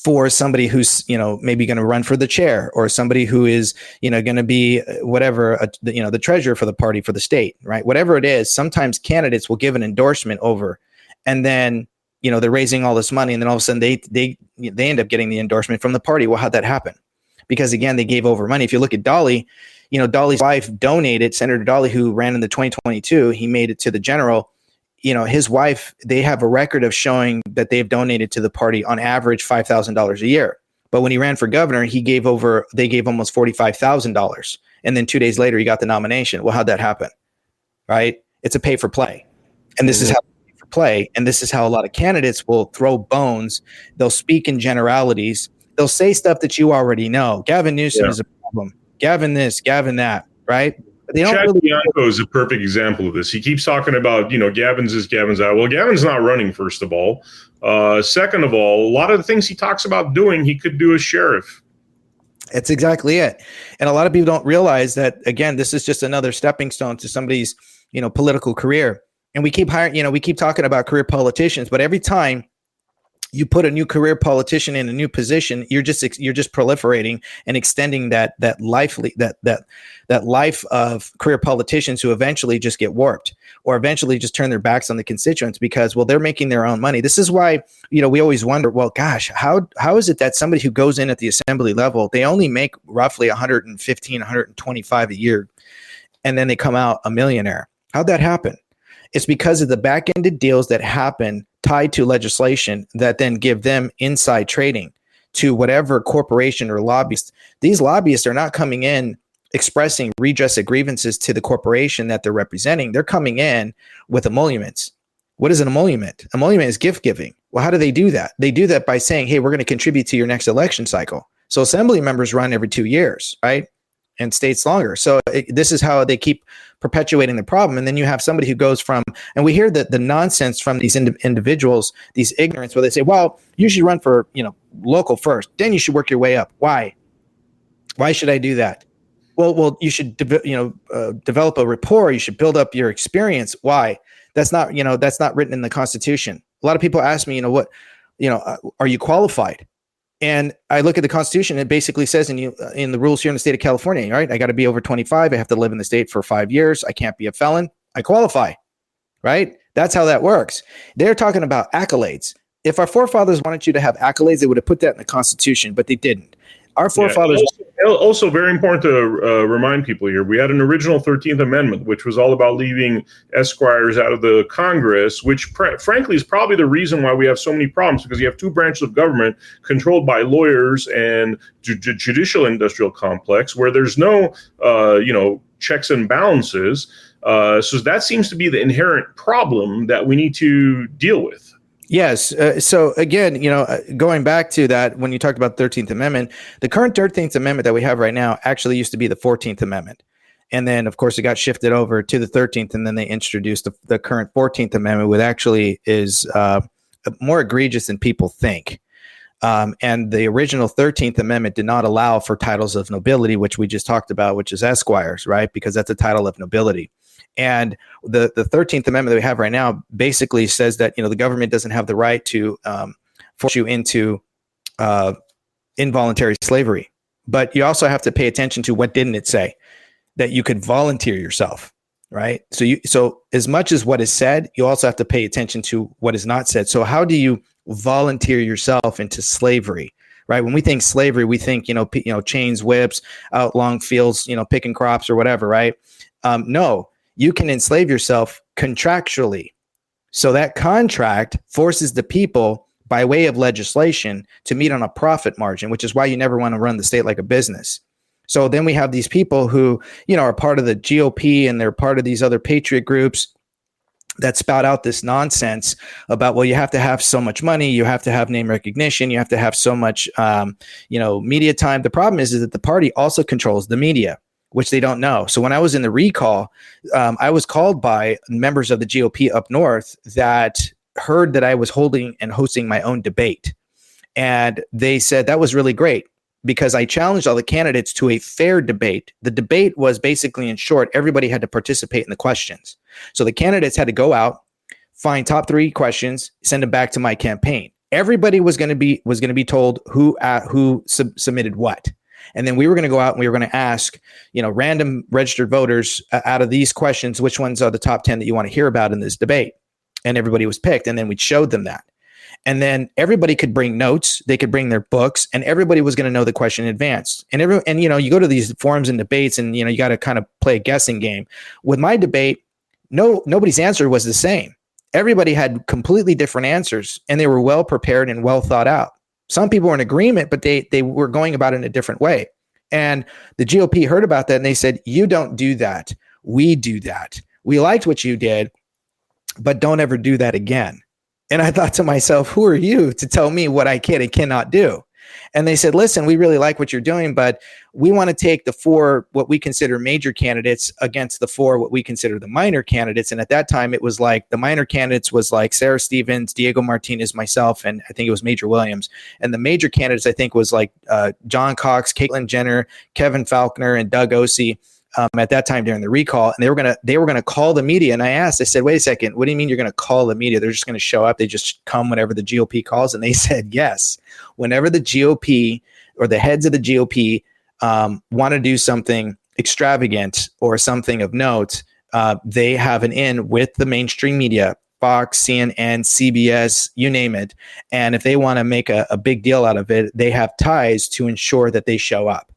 for somebody who's maybe going to run for the chair, or somebody who is going to be whatever the treasurer for the party for the state, right? Whatever it is, sometimes candidates will give an endorsement over. And then, they're raising all this money, and then all of a sudden they end up getting the endorsement from the party. Well, how'd that happen? Because again, they gave over money. If you look at Dolly, Dolly's wife donated, Senator Dolly, who ran in the 2022, he made it to the general. His wife, they have a record of showing that they've donated to the party on average $5,000 a year. But when he ran for governor, they gave almost $45,000. And then 2 days later, he got the nomination. Well, how'd that happen? Right? It's a pay for play. And this is how pay for play. And this is how a lot of candidates will throw bones. They'll speak in generalities. They'll say stuff that you already know. Gavin Newsom is a problem. Gavin this, Gavin that, right? But they don't Chad really Bianco is a perfect example of this. He keeps talking about, Gavin's this, Gavin's that. Well, Gavin's not running, first of all. Second of all, a lot of the things he talks about doing, he could do as sheriff. That's exactly it. And a lot of people don't realize that, again, this is just another stepping stone to somebody's, political career. And we keep we keep talking about career politicians, but every time you put a new career politician in a new position, you're just proliferating and extending that life of career politicians who eventually just get warped or eventually just turn their backs on the constituents because, well, they're making their own money. This is why, we always wonder, well, gosh, how is it that somebody who goes in at the assembly level, they only make roughly 115, 125 a year, and then they come out a millionaire? How'd that happen? It's because of the back-ended deals that happen tied to legislation that then give them inside trading to whatever corporation or lobbyist. These lobbyists are not coming in expressing redress of grievances to the corporation that they're representing. They're coming in with emoluments. What is an emolument? Emolument is gift giving. Well, how do they do that? They do that by saying, hey, we're going to contribute to your next election cycle. So assembly members run every 2 years, right? And states longer. So this is how they keep perpetuating the problem. And then you have somebody who goes from, and we hear the nonsense from these individuals, these ignorance, where they say, well, you should run for, local first, then you should work your way up. Why? Why should I do that? Well, you should, develop a rapport. You should build up your experience. Why? That's not written in the Constitution. A lot of people ask me, are you qualified? And I look at the Constitution, it basically says in the rules here in the state of California, right? I got to be over 25. I have to live in the state for 5 years. I can't be a felon. I qualify, right? That's how that works. They're talking about accolades. If our forefathers wanted you to have accolades, they would have put that in the Constitution, but they didn't. Our forefathers. Also, very important to remind people here, we had an original 13th Amendment, which was all about leaving esquires out of the Congress, which frankly is probably the reason why we have so many problems, because you have two branches of government controlled by lawyers and judicial industrial complex where there's no, checks and balances. So that seems to be the inherent problem that we need to deal with. Yes. So again, going back to that, when you talked about the 13th Amendment, the current 13th Amendment that we have right now actually used to be the 14th Amendment. And then, of course, it got shifted over to the 13th, and then they introduced the current 14th Amendment, which actually is more egregious than people think. And the original 13th Amendment did not allow for titles of nobility, which we just talked about, which is esquires, right? Because that's a title of nobility. And the 13th Amendment that we have right now basically says that, the government doesn't have the right to force you into involuntary slavery. But you also have to pay attention to what didn't it say, that you could volunteer yourself, right? So as much as what is said, you also have to pay attention to what is not said. So how do you volunteer yourself into slavery? Right. When we think slavery, we think, chains, whips, out long fields, picking crops or whatever. Right. No. You can enslave yourself contractually. So that contract forces the people by way of legislation to meet on a profit margin, which is why you never want to run the state like a business. So then we have these people who, are part of the GOP and they're part of these other patriot groups that spout out this nonsense about, well, you have to have so much money, you have to have name recognition, you have to have so much, media time. The problem is that the party also controls the media, which they don't know. So when I was in the recall, I was called by members of the GOP up north that heard that I was holding and hosting my own debate. And they said that was really great because I challenged all the candidates to a fair debate. The debate was basically, in short, everybody had to participate in the questions. So the candidates had to go out, find top 3 questions, send them back to my campaign. Everybody was going to be told who submitted what. And then we were going to go out and we were going to ask, random registered voters out of these questions, which ones are the top 10 that you want to hear about in this debate? And everybody was picked. And then we showed them that. And then everybody could bring notes, they could bring their books, and everybody was going to know the question in advance. And you go to these forums and debates, and you got to kind of play a guessing game. With my debate, nobody's answer was the same. Everybody had completely different answers, and they were well prepared and well thought out. Some people were in agreement, but they were going about it in a different way. And the GOP heard about that, and they said, "You don't do that. We do that. We liked what you did, but don't ever do that again." And I thought to myself, who are you to tell me what I can and cannot do? And they said, listen, we really like what you're doing, but we want to take the 4 what we consider major candidates against the 4 what we consider the minor candidates. And at that time, it was like the minor candidates was like Sarah Stevens, Diego Martinez, myself, and I think it was Major Williams. And the major candidates, I think, was like John Cox, Caitlyn Jenner, Kevin Faulconer, and Doug Osee. At that time during the recall, and they were gonna call the media. And I said, wait a second, what do you mean you're gonna call the media? They're just gonna show up. They just come whenever the GOP calls. And they said, yes, whenever the GOP or the heads of the GOP want to do something extravagant or something of note, they have an in with the mainstream media, Fox, CNN, CBS, you name it. And if they want to make a big deal out of it, they have ties to ensure that they show up.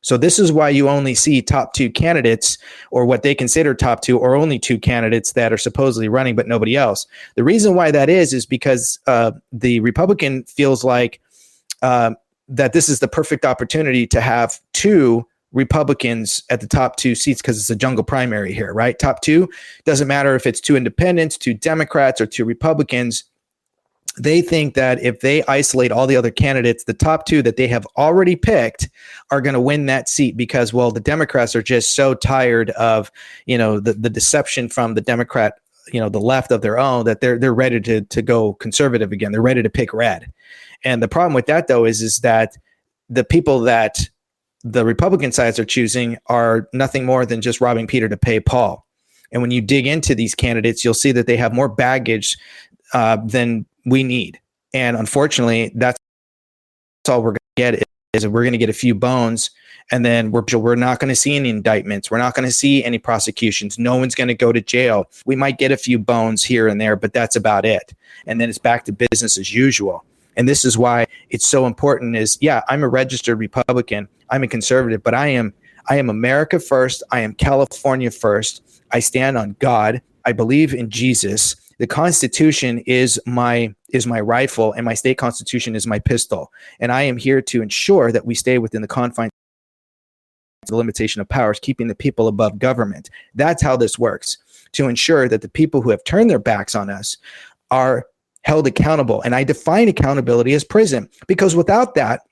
So this is why you only see top 2 candidates, or what they consider top 2, or only 2 candidates that are supposedly running, but nobody else. The reason why that is because the Republican feels like that this is the perfect opportunity to have 2 Republicans at the top 2 seats, because it's a jungle primary here, right? Top 2, doesn't matter if it's 2 independents, 2 Democrats, or 2 Republicans. They think that if they isolate all the other candidates, the top 2 that they have already picked are going to win that seat, because, well, the Democrats are just so tired of, the deception from the Democrat, the left of their own, that they're ready to go conservative again. They're ready to pick red. And the problem with that, though, is that the people that the Republican sides are choosing are nothing more than just robbing Peter to pay Paul. And when you dig into these candidates, you'll see that they have more baggage than we need. And unfortunately, that's all we're going to get is we're going to get a few bones, and then we're not going to see any indictments. We're not going to see any prosecutions. No one's going to go to jail. We might get a few bones here and there, but that's about it. And then it's back to business as usual. And this is why it's so important I'm a registered Republican. I'm a conservative, but I am America first. I am California first. I stand on God. I believe in Jesus. The Constitution is my rifle, and my state constitution is my pistol. And I am here to ensure that we stay within the confines of the limitation of powers, keeping the people above government. That's how this works, to ensure that the people who have turned their backs on us are held accountable. And I define accountability as prison, because without that,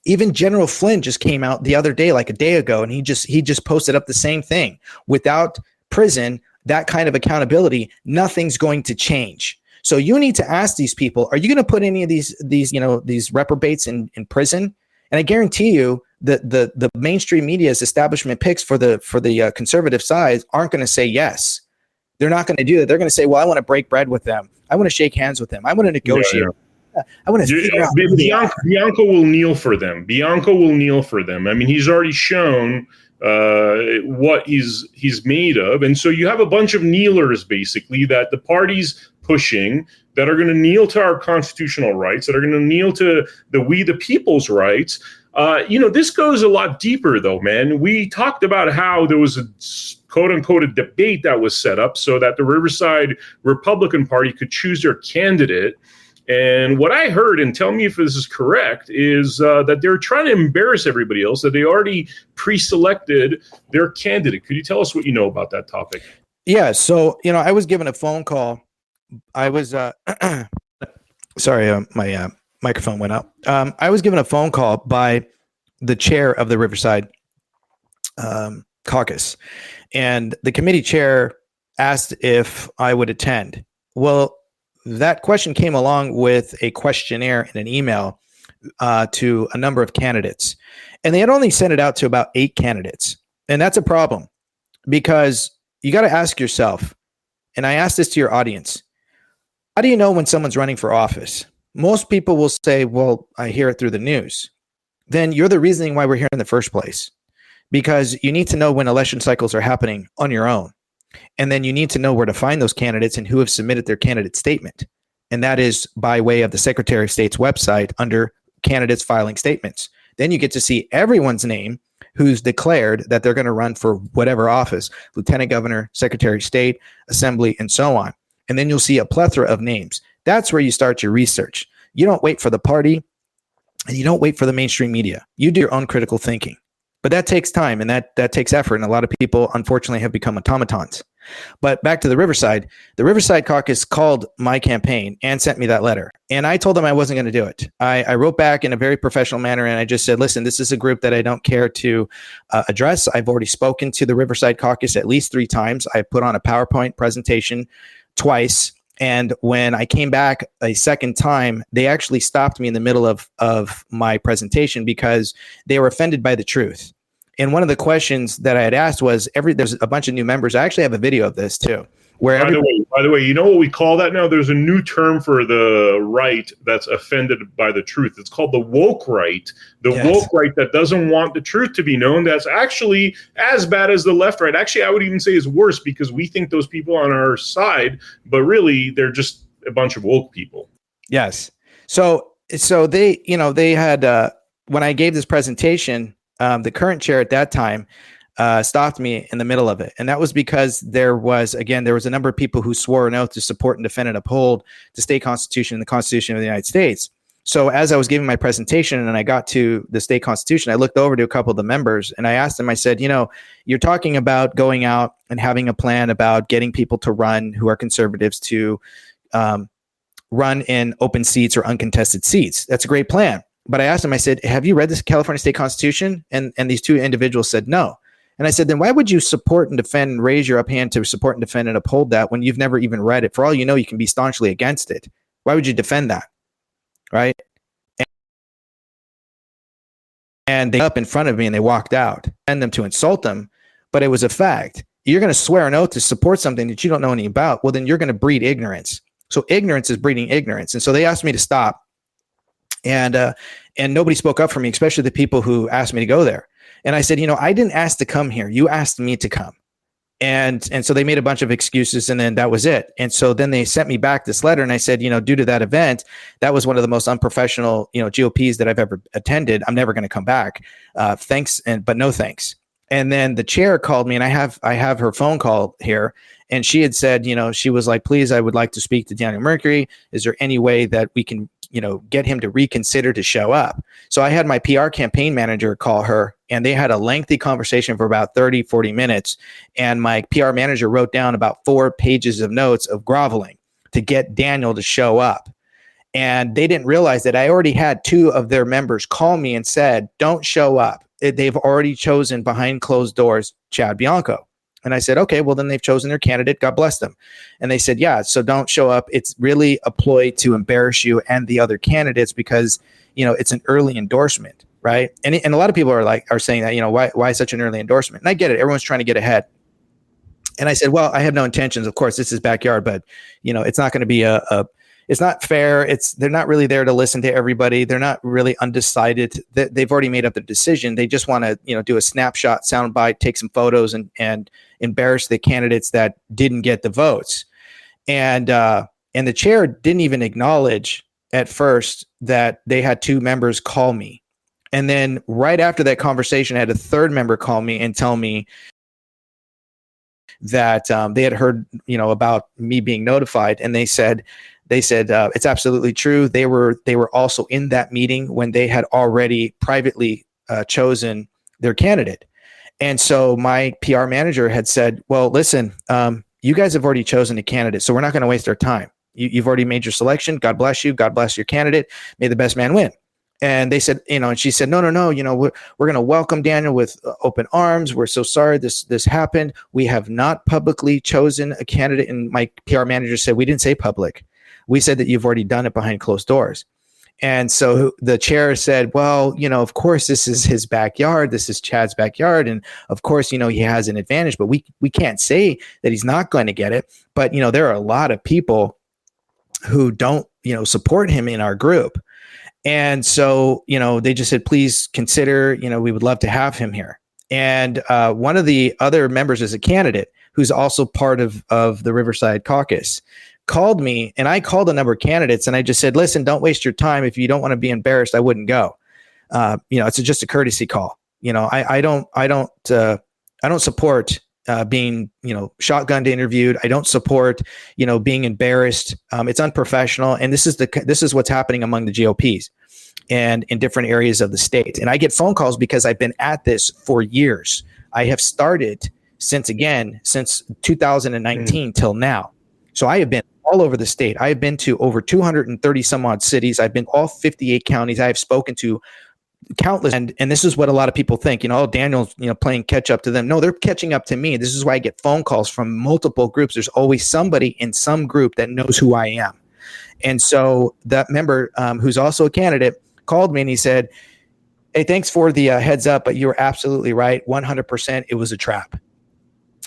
even General Flynn just came out the other day, like a day ago, and he just posted up the same thing. Without prison, that kind of accountability, nothing's going to change. So you need to ask these people, are you going to put any of these reprobates in prison? And I guarantee you that the mainstream media's establishment picks for the conservative side aren't going to say yes. They're not going to do that. They're going to say, well, I want to break bread with them. I want to shake hands with them. I want to negotiate. Yeah. I want to figure out. Bianco will kneel for them. Bianco will kneel for them. I mean, he's already shown what he's made of. And so you have a bunch of kneelers, basically, that the party's pushing, that are going to kneel to our constitutional rights, that are going to kneel to we the people's rights. This goes a lot deeper, though, man. We talked about how there was a quote-unquote a debate that was set up so that the Riverside Republican Party could choose their candidate. And what I heard, and tell me if this is correct, is that they're trying to embarrass everybody else, that they already pre-selected their candidate. Could you tell us what you know about that topic? Yeah, so, I was given a phone call. I was, sorry, my microphone went out. I was given a phone call by the chair of the Riverside caucus, and the committee chair asked if I would attend. Well, that question came along with a questionnaire and an email to a number of candidates, and they had only sent it out to about 8 candidates. And that's a problem, because you got to ask yourself, and I ask this to your audience, how do you know when someone's running for office? Most people will say, well, I hear it through the news. Then you're the reasoning why we're here in the first place, because you need to know when election cycles are happening on your own. And then you need to know where to find those candidates and who have submitted their candidate statement. And that is by way of the Secretary of State's website under candidates filing statements. Then you get to see everyone's name who's declared that they're going to run for whatever office, lieutenant governor, secretary of state, assembly, and so on. And then you'll see a plethora of names. That's where you start your research. You don't wait for the party and you don't wait for the mainstream media. You do your own critical thinking. But that takes time and that takes effort. And a lot of people, unfortunately, have become automatons. But back to the Riverside Caucus called my campaign and sent me that letter. And I told them I wasn't going to do it. I wrote back in a very professional manner and I just said, listen, this is a group that I don't care to address. I've already spoken to the Riverside Caucus at least 3 times. I put on a PowerPoint presentation twice. And when I came back a second time, they actually stopped me in the middle of my presentation because they were offended by the truth. And one of the questions that I had asked was, there's a bunch of new members. I actually have a video of this too. By the way, you know what we call that now? There's a new term for the right that's offended by the truth. It's called the woke right. Woke right that doesn't want the truth to be known. That's actually as bad as the left right. Actually, I would even say is worse because we think those people on our side, but really they're just a bunch of woke people. Yes. So they had, when I gave this presentation, the current chair at that time stopped me in the middle of it. And that was because there was a number of people who swore an oath to support and defend and uphold the state constitution and the Constitution of the United States. So as I was giving my presentation and I got to the state constitution, I looked over to a couple of the members and I asked them, I said, you're talking about going out and having a plan about getting people to run who are conservatives to run in open seats or uncontested seats. That's a great plan. But I asked them, I said, have you read this California state constitution? And these 2 individuals said no. And I said, then why would you support and defend and raise your up hand to support and defend and uphold that when you've never even read it? For all you know, you can be staunchly against it. Why would you defend that? Right? And they up in front of me and they walked out and them to insult them. But it was a fact. You're going to swear an oath to support something that you don't know anything about. Well, then you're going to breed ignorance. So ignorance is breeding ignorance. And so they asked me to stop. And nobody spoke up for me, especially the people who asked me to go there. And I said, I didn't ask to come here. You asked me to come. And so they made a bunch of excuses and then that was it. And so then they sent me back this letter and I said, due to that event, that was one of the most unprofessional, GOPs that I've ever attended. I'm never going to come back. Thanks. But no thanks. And then the chair called me and I have her phone call here. And she had said, she was like, please, I would like to speak to Daniel Mercuri. Is there any way that we can get him to reconsider to show up? So I had my PR campaign manager call her and they had a lengthy conversation for about 30, 40 minutes. And my PR manager wrote down about 4 pages of notes of groveling to get Daniel to show up. And they didn't realize that I already had 2 of their members call me and said, don't show up. They've already chosen behind closed doors, Chad Bianco. And I said, okay, well, then they've chosen their candidate. God bless them. And they said, yeah, so don't show up. It's really a ploy to embarrass you and the other candidates because, it's an early endorsement, right? And a lot of people are saying that, why such an early endorsement? And I get it. Everyone's trying to get ahead. And I said, well, I have no intentions. Of course, this is backyard, but, it's not going to be it's not fair. They're not really there to listen to everybody. They're not really undecided. They've already made up their decision. They just want to, do a snapshot, soundbite, take some photos and embarrass the candidates that didn't get the votes. And the chair didn't even acknowledge at first that they had 2 members call me. And then right after that conversation, I had a 3rd member call me and tell me that they had heard, about me being notified. And they said it's absolutely true. They were also in that meeting when they had already privately chosen their candidate. And so my PR manager had said, well, listen, you guys have already chosen a candidate, so we're not going to waste our time. You've already made your selection. God bless you. God bless your candidate. May the best man win. And they said, and she said, no, we're going to welcome Daniel with open arms. We're so sorry this happened. We have not publicly chosen a candidate. And my PR manager said, we didn't say public. We said that you've already done it behind closed doors. And so the chair said, well, of course, this is his backyard. This is Chad's backyard. And of course, he has an advantage, but we can't say that he's not going to get it. But, there are a lot of people who don't, support him in our group. And so, they just said, please consider, we would love to have him here. And one of the other members is a candidate who's also part of the Riverside Caucus called me, and I called a number of candidates, and I just said, listen, don't waste your time. If you don't want to be embarrassed, I wouldn't go. It's just a courtesy call. I don't support being, shotgunned interviewed. I don't support, being embarrassed. It's unprofessional. And this is what's happening among the GOPs and in different areas of the state. And I get phone calls because I've been at this for years. I have started since 2019 till now. So I have been all over the state. I have been to over 230 some odd cities. I've been all 58 counties. I have spoken to countless, and this is what a lot of people think, Daniel's, playing catch up to them. No, they're catching up to me. This is why I get phone calls from multiple groups. There's always somebody in some group that knows who I am. And so that member, who's also a candidate, called me and he said, hey, thanks for the heads up, but you were absolutely right. 100%. It was a trap.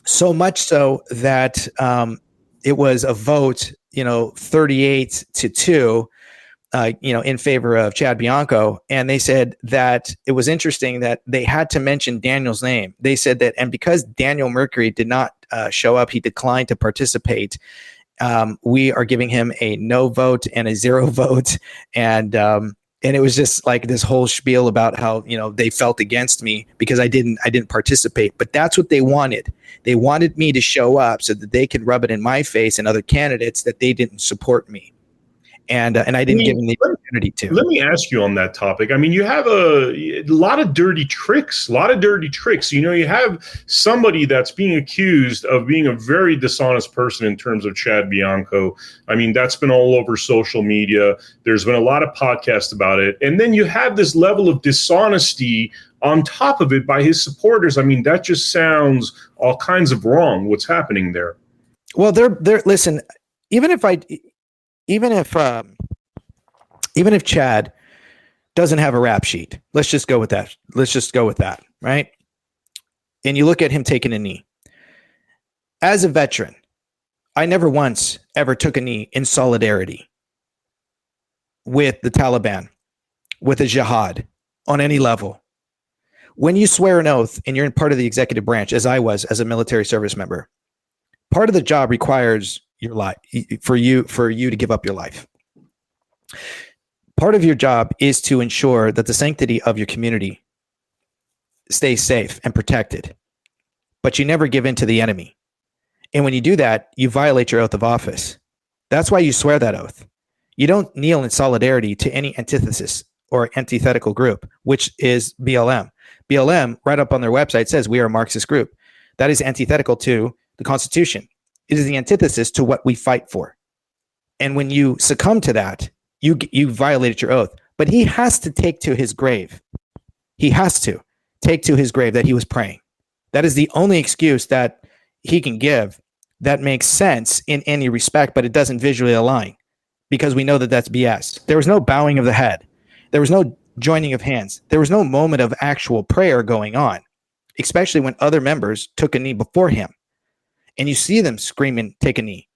So much so that it was a vote, 38-2, in favor of Chad Bianco. And they said that it was interesting that they had to mention Daniel's name. They said that, and because Daniel Mercuri did not show up, he declined to participate. We are giving him a no vote and a 0 vote. And it was just like this whole spiel about how, they felt against me because I didn't participate. But that's what they wanted. They wanted me to show up so that they could rub it in my face and other candidates that they didn't support me. And I didn't give them the opportunity to. Let me ask you on that topic. I mean, you have a lot of dirty tricks. You have somebody that's being accused of being a very dishonest person in terms of Chad Bianco. I mean, that's been all over social media. There's been a lot of podcasts about it. And then you have this level of dishonesty on top of it by his supporters. I mean, that just sounds all kinds of wrong, what's happening there. Well, listen, even if Chad doesn't have a rap sheet, let's just go with that. Right? And you look at him taking a knee. As a veteran, I never once ever took a knee in solidarity with the Taliban, with a jihad on any level. When you swear an oath and you're in part of the executive branch, as I was as a military service member, part of the job requires your life for you to give up your life. Part of your job is to ensure that the sanctity of your community stays safe and protected, but you never give in to the enemy. And when you do that, you violate your oath of office. That's why you swear that oath. You don't kneel in solidarity to any antithesis or antithetical group, which is BLM. BLM, right up on their website, says we are a Marxist group. That is antithetical to the Constitution. It is the antithesis to what we fight for. And when you succumb to that, you violated your oath. But he has to take to his grave. He has to take to his grave that he was praying. That is the only excuse that he can give that makes sense in any respect, but it doesn't visually align because we know that that's BS. There was no bowing of the head. There was no joining of hands. There was no moment of actual prayer going on, especially when other members took a knee before him. And you see them screaming, take a knee.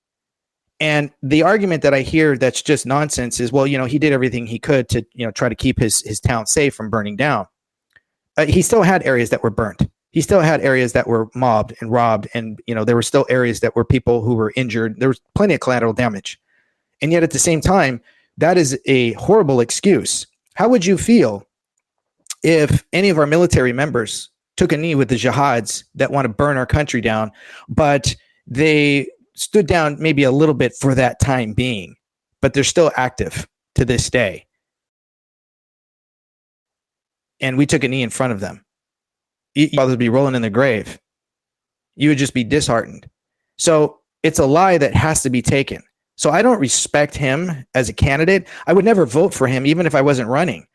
And the argument that I hear that's just nonsense is, well, he did everything he could to, try to keep his town safe from burning down. He still had areas that were burnt. He still had areas that were mobbed and robbed. And, there were still areas that were people who were injured. There was plenty of collateral damage. And yet at the same time, that is a horrible excuse. How would you feel if any of our military members took a knee with the jihads that want to burn our country down, but they stood down maybe a little bit for that time being, but they're still active to this day? And we took a knee in front of them. You'd probably be rolling in the grave. You would just be disheartened. So it's a lie that has to be taken. So I don't respect him as a candidate. I would never vote for him, even if I wasn't running.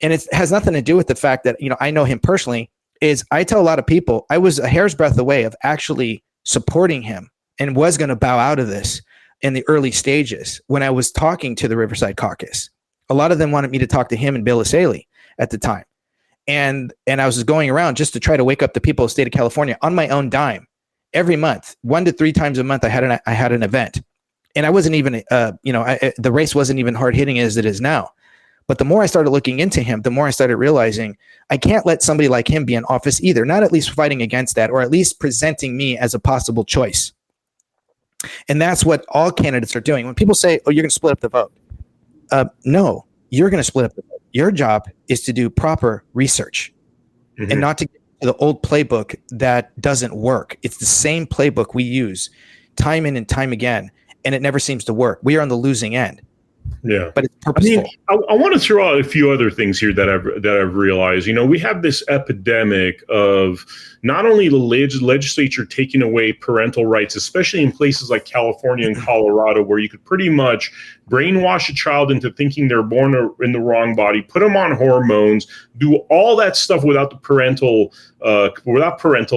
And it has nothing to do with the fact that, I know him personally. Is I tell a lot of people I was a hair's breadth away of actually supporting him and was going to bow out of this in the early stages when I was talking to the Riverside Caucus. A lot of them wanted me to talk to him and Bill Asaley at the time. And I was going around just to try to wake up the people of the state of California on my own dime. Every month, 1 to 3 times a month, I had an event. And I wasn't even, the race wasn't even hard hitting as it is now. But the more I started looking into him, the more I started realizing I can't let somebody like him be in office either, not at least fighting against that, or at least presenting me as a possible choice. And that's what all candidates are doing. When people say, oh, you're going to split up the vote. No, you're going to split up the vote. Your job is to do proper research and not to get to the old playbook that doesn't work. It's the same playbook we use time in and time again, and it never seems to work. We are on the losing end. Yeah, but it's purposeful. I mean, I want to throw out a few other things here that I've realized. You know, we have this epidemic of not only the legislature taking away parental rights, especially in places like California and Colorado, where you could pretty much brainwash a child into thinking they're born in the wrong body, put them on hormones, do all that stuff without parental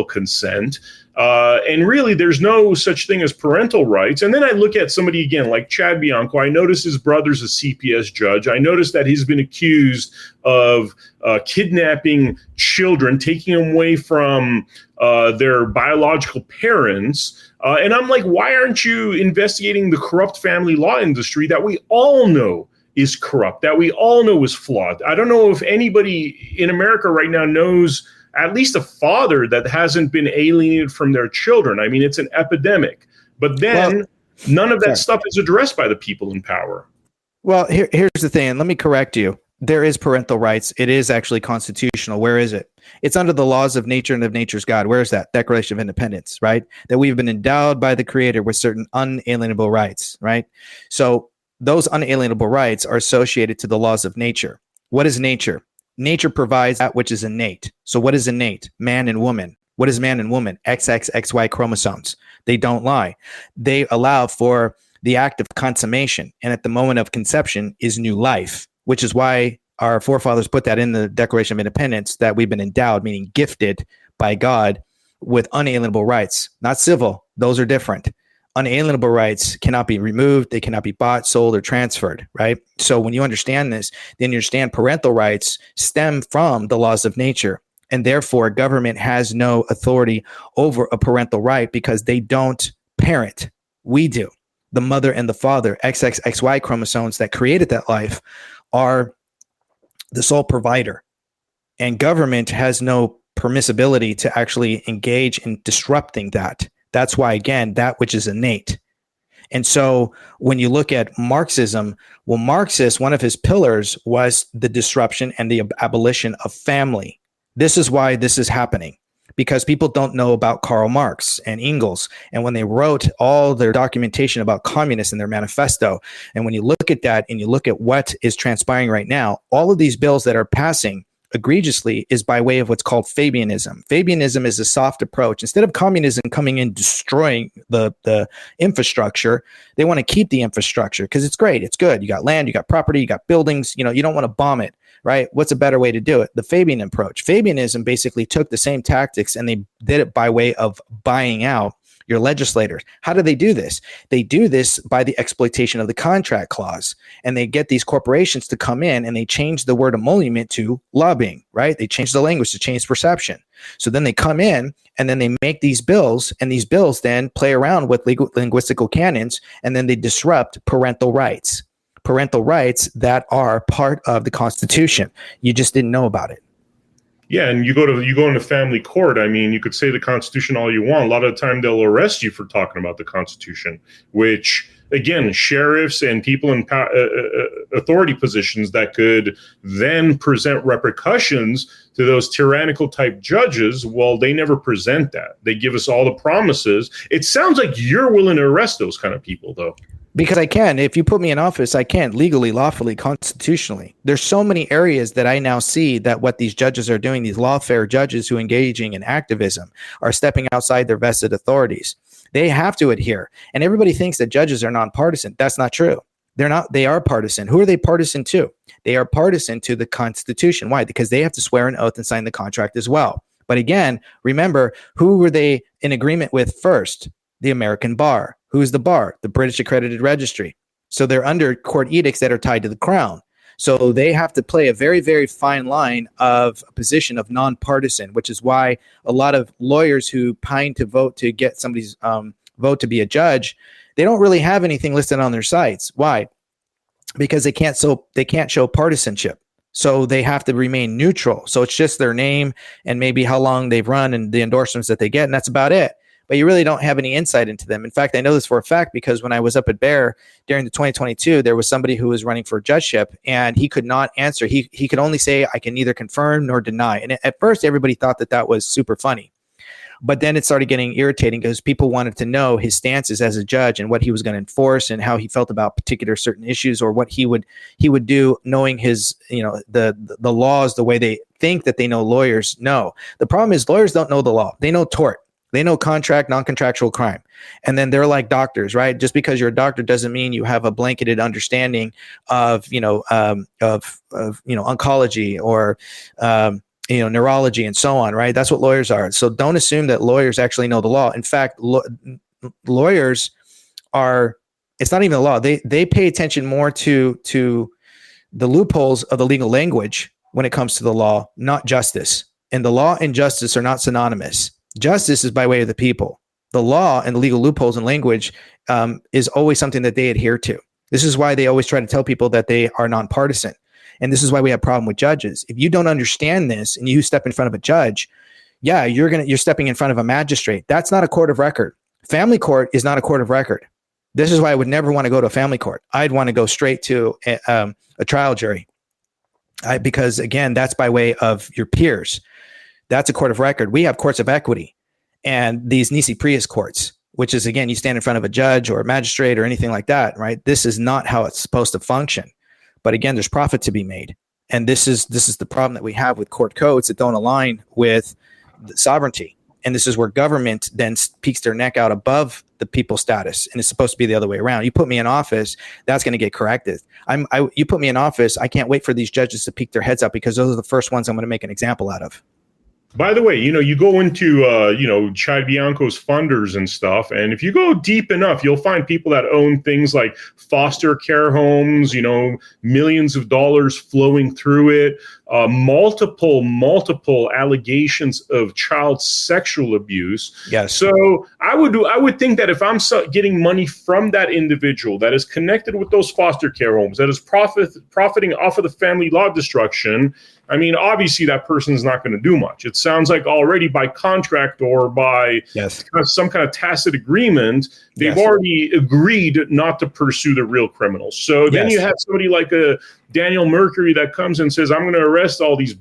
consent. And really, there's no such thing as parental rights. And then I look at somebody again like Chad Bianco. I notice his brother's a CPS judge. I notice that he's been accused of kidnapping children, taking them away from their biological parents. And I'm like, why aren't you investigating the corrupt family law industry that we all know is corrupt, that we all know is flawed? I don't know if anybody in America right now knows at least a father that hasn't been alienated from their children. I mean, it's an epidemic. But then none of that stuff is addressed by the people in power. Well, here's the thing, and let me correct you. There is parental rights. It is actually constitutional. Where is it? It's under the laws of nature and of nature's God. Where is that? Declaration of Independence, right? That we've been endowed by the Creator with certain unalienable rights, right? So those unalienable rights are associated to the laws of nature. What is nature? Nature provides that which is innate. So what is innate? Man and woman. What is man and woman? XXXY chromosomes. They don't lie. They allow for the act of consummation. And at the moment of conception is new life, which is why our forefathers put that in the Declaration of Independence, that we've been endowed, meaning gifted by God with unalienable rights, not civil. Those are different. Unalienable rights cannot be removed. They cannot be bought, sold, or transferred, right? So when you understand this, then you understand parental rights stem from the laws of nature. And therefore, government has no authority over a parental right because they don't parent. We do. The mother and the father, XXXY chromosomes that created that life, are the sole provider. And government has no permissibility to actually engage in disrupting that. That's why, again, that which is innate. And so when you look at Marxism, well, Marxist, one of his pillars was the disruption and the abolition of family. This is why this is happening, because people don't know about Karl Marx and Engels. And when they wrote all their documentation about communists in their manifesto, and when you look at that and you look at what is transpiring right now, all of these bills that are passing egregiously is by way of what's called Fabianism. Fabianism is a soft approach. Instead of communism coming in destroying the infrastructure, they want to keep the infrastructure because it's great. It's good. You got land, you got property, you got buildings. You know, you don't want to bomb it, right? What's a better way to do it? The Fabian approach. Fabianism basically took the same tactics and they did it by way of buying out your legislators. How do they do this? They do this by the exploitation of the contract clause. And they get these corporations to come in and they change the word emolument to lobbying, right? They change the language to change perception. So then they come in and then they make these bills, and these bills then play around with linguistical canons, and then they disrupt parental rights that are part of the Constitution. You just didn't know about it. Yeah, and you go into family court. I mean, you could say the Constitution all you want. A lot of the time, they'll arrest you for talking about the Constitution, which, again, sheriffs and people in authority positions that could then present repercussions to those tyrannical type judges. Well, they never present that. They give us all the promises. It sounds like you're willing to arrest those kind of people, though. Because I can. If you put me in office, I can legally, lawfully, constitutionally. There's so many areas that I now see that what these judges are doing, these lawfare judges who are engaging in activism, are stepping outside their vested authorities. They have to adhere. And everybody thinks that judges are nonpartisan. That's not true. They're not. They are partisan. Who are they partisan to? They are partisan to the Constitution. Why? Because they have to swear an oath and sign the contract as well. But again, remember, who were they in agreement with first? The American bar. Who's the bar? The British Accredited Registry. So they're under court edicts that are tied to the crown. So they have to play a very, very fine line of a position of nonpartisan, which is why a lot of lawyers who pine to vote to get somebody's vote to be a judge, they don't really have anything listed on their sites. Why? Because they can't show partisanship. So they have to remain neutral. So it's just their name and maybe how long they've run and the endorsements that they get, and that's about it. but you really don't have any insight into them. In fact, I know this for a fact because when I was up at Bear during the 2022, there was somebody who was running for judgeship and he could not answer. He could only say, I can neither confirm nor deny. And at first, everybody thought that that was super funny. But then it started getting irritating because people wanted to know his stances as a judge and what he was going to enforce and how he felt about particular certain issues or what he would do, knowing his, the laws the way they think that they know lawyers know. The problem is lawyers don't know the law. They know tort. They know contract, non-contractual crime. And then they're like doctors, right? Just because you're a doctor doesn't mean you have a blanketed understanding of oncology or, neurology and so on, right? That's what lawyers are. So don't assume that lawyers actually know the law. In fact, lawyers are, it's not even the law. They pay attention more to the loopholes of the legal language when it comes to the law, not justice. And the law and justice are not synonymous. Justice is by way of the people. The law and the legal loopholes and language is always something that they adhere to. This is why they always try to tell people that they are nonpartisan. And this is why we have a problem with judges. If you don't understand this and you step in front of a judge, you're stepping in front of a magistrate. That's not a court of record. Family court is not a court of record. This is why I would never want to go to a family court. I'd want to go straight to a trial jury because, again, that's by way of your peers. That's a court of record. We have courts of equity and these nisi prius courts, which is, again, you stand in front of a judge or a magistrate or anything like that, right? This is not how it's supposed to function. But again, there's profit to be made. And this is the problem that we have with court codes that don't align with the sovereignty. And this is where government then peeks their neck out above the people's status. And it's supposed to be the other way around. You put me in office, that's going to get corrected. You put me in office, I can't wait for these judges to peek their heads up because those are the first ones I'm going to make an example out of. By the way, you go into, Chad Bianco's funders and stuff. And if you go deep enough, you'll find people that own things like foster care homes, millions of dollars flowing through it, multiple allegations of child sexual abuse. Yes. So I would think that if I'm getting money from that individual that is connected with those foster care homes, that is profiting off of the family law destruction, I mean, obviously that person is not going to do much. It sounds like already by contract or by some kind of tacit agreement, they've already agreed not to pursue the real criminals. So then you have somebody like a Daniel Mercuri that comes and says, I'm going to arrest all these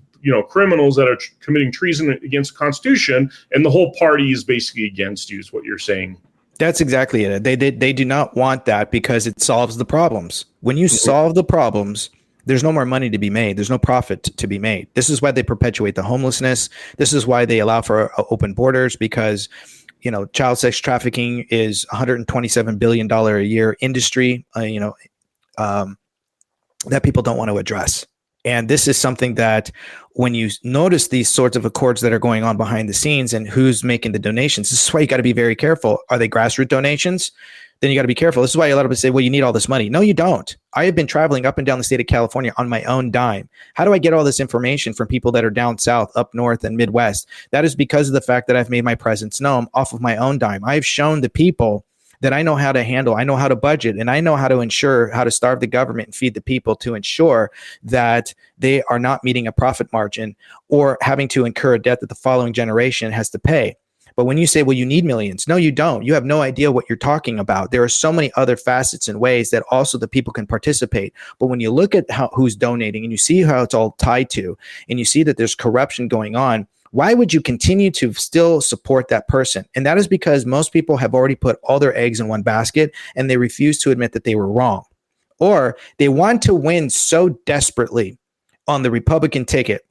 criminals that are committing treason against the Constitution, and the whole party is basically against you, is what you're saying. That's exactly it. They do not want that because it solves the problems. When you solve the problems, there's no more money to be made. There's no profit to be made. This is why they perpetuate the homelessness. This is why they allow for open borders because, child sex trafficking is $127 billion a year industry, that people don't want to address. And this is something that when you notice these sorts of accords that are going on behind the scenes and who's making the donations, this is why you got to be very careful. Are they grassroots donations? Then you got to be careful. This is why a lot of people say, well, you need all this money. No, you don't. I have been traveling up and down the state of California on my own dime. How do I get all this information from people that are down south, up north, and Midwest? That is because of the fact that I've made my presence known off of my own dime. I've shown the people that I know how to handle, I know how to budget, and I know how to ensure how to starve the government and feed the people to ensure that they are not meeting a profit margin or having to incur a debt that the following generation has to pay. But when you say, well, you need millions, no, you don't. You have no idea what you're talking about. There are so many other facets and ways that also the people can participate. But when you look at who's donating and you see how it's all tied to, and you see that there's corruption going on, why would you continue to still support that person? And that is because most people have already put all their eggs in one basket and they refuse to admit that they were wrong. Or they want to win so desperately on the Republican ticket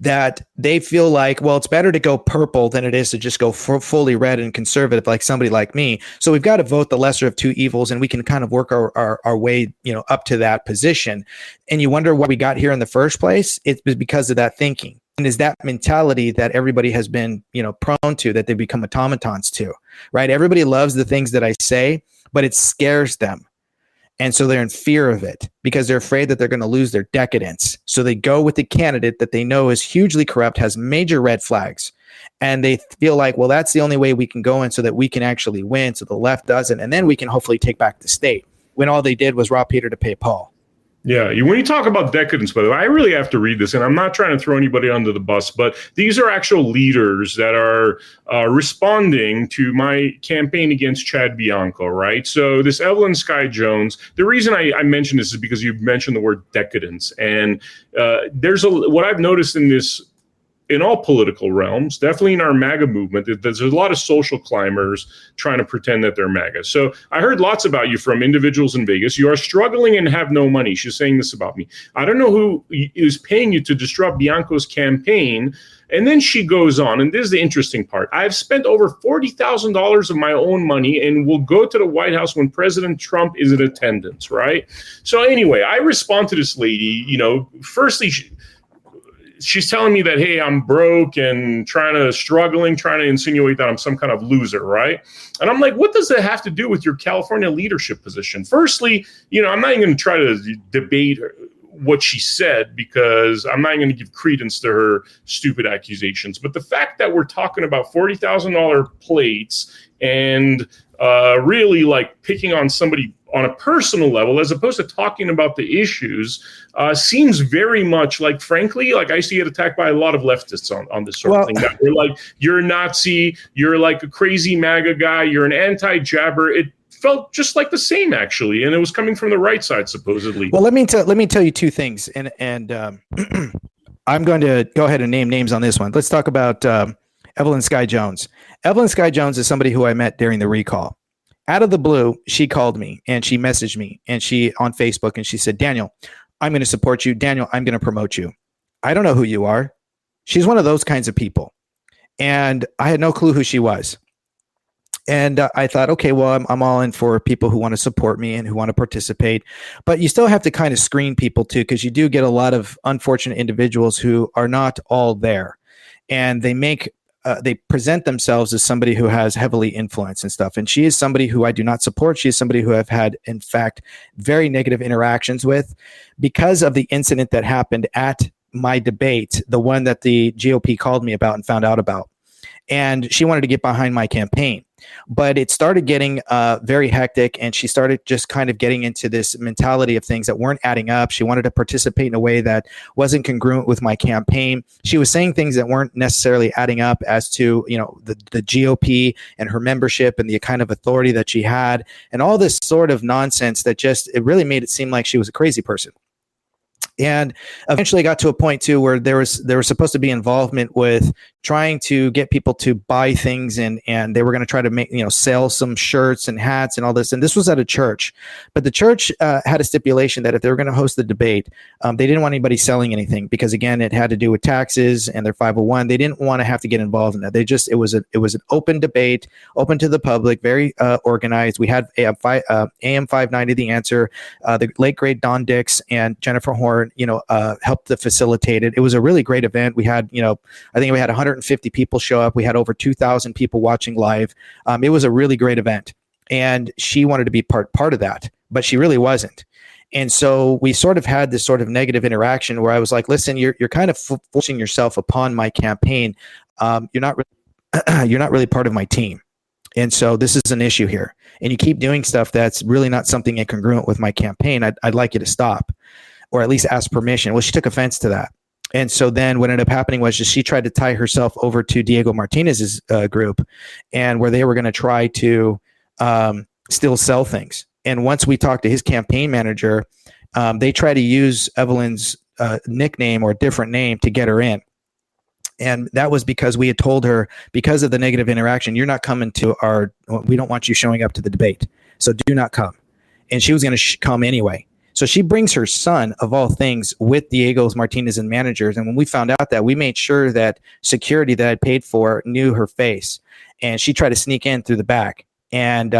that they feel like, well, it's better to go purple than it is to just go fully red and conservative like somebody like me. So we've got to vote the lesser of two evils, and we can kind of work our way, up to that position. And you wonder why we got here in the first place? It's because of that thinking. And is that mentality that everybody has been, prone to, that they become automatons to, right? Everybody loves the things that I say, but it scares them. And so they're in fear of it because they're afraid that they're going to lose their decadence. So they go with the candidate that they know is hugely corrupt, has major red flags, and they feel like, well, that's the only way we can go in so that we can actually win. So the left doesn't. And then we can hopefully take back the state, when all they did was rob Peter to pay Paul. Yeah, when you talk about decadence, by the way, I really have to read this, and I'm not trying to throw anybody under the bus, but these are actual leaders that are responding to my campaign against Chad Bianco, right? So this Evelyn Sky Jones, the reason I mentioned this is because you mentioned the word decadence, and what I've noticed in all political realms, definitely in our MAGA movement, there's a lot of social climbers trying to pretend that they're MAGA. So I heard lots about you from individuals in Vegas. You are struggling and have no money. She's saying this about me. I don't know who is paying you to disrupt Bianco's campaign. And then she goes on, and this is the interesting part. I've spent over $40,000 of my own money and will go to the White House when President Trump is in attendance, right? So anyway, I respond to this lady, firstly, she's telling me that, hey, I'm broke and trying to insinuate that I'm some kind of loser, right? And I'm like, what does that have to do with your California leadership position? Firstly, I'm not even going to try to debate what she said because I'm not going to give credence to her stupid accusations. But the fact that we're talking about $40,000 plates and really like picking on somebody on a personal level, as opposed to talking about the issues, seems very much like, frankly, like I see it attacked by a lot of leftists on this sort of thing. That they're like, you're a Nazi, you're like a crazy MAGA guy, you're an anti-jabber. It felt just like the same, actually, and it was coming from the right side, supposedly. Well, let me tell you two things, and I'm going to go ahead and name names on this one. Let's talk about Evelyn Sky Jones. Evelyn Sky Jones is somebody who I met during the recall. Out of the blue, she called me and she messaged me and she on Facebook and she said, Daniel, I'm going to support you. Daniel, I'm going to promote you. I don't know who you are. She's one of those kinds of people. And I had no clue who she was. And I thought, okay, well, I'm all in for people who want to support me and who want to participate. But you still have to kind of screen people too, because you do get a lot of unfortunate individuals who are not all there. And they present themselves as somebody who has heavily influence and stuff. And she is somebody who I do not support. She is somebody who I've had, in fact, very negative interactions with because of the incident that happened at my debate, the one that the GOP called me about and found out about. And she wanted to get behind my campaign. But it started getting very hectic, and she started just kind of getting into this mentality of things that weren't adding up. She wanted to participate in a way that wasn't congruent with my campaign. She was saying things that weren't necessarily adding up as to, the GOP and her membership and the kind of authority that she had and all this sort of nonsense that it really made it seem like she was a crazy person. And eventually got to a point too where there was supposed to be involvement with trying to get people to buy things and they were going to try to make, sell some shirts and hats and all this. And this was at a church, but the church had a stipulation that if they were going to host the debate, they didn't want anybody selling anything because again, it had to do with taxes and their 501. They didn't want to have to get involved in that. It was an open debate, open to the public, very organized. We had AM 590, The Answer, the late great Don Dix and Jennifer Horn, helped to facilitate it. It was a really great event. We had, I think we had 150 people show up. We had over 2,000 people watching live. It was a really great event. And she wanted to be part of that, but she really wasn't. And so we sort of had this sort of negative interaction where I was like, listen, you're kind of forcing yourself upon my campaign. You're not really part of my team. And so this is an issue here. And you keep doing stuff that's really not something incongruent with my campaign. I'd like you to stop. Or at least ask permission. Well, she took offense to that. And so then what ended up happening was she tried to tie herself over to Diego Martinez's group and where they were going to try to still sell things. And once we talked to his campaign manager, they tried to use Evelyn's nickname or a different name to get her in. And that was because we had told her, because of the negative interaction, you're not coming to we don't want you showing up to the debate. So do not come. And she was going to come anyway. So she brings her son, of all things, with Diego Martinez and managers. And when we found out that, we made sure that security that I paid for knew her face. And she tried to sneak in through the back. And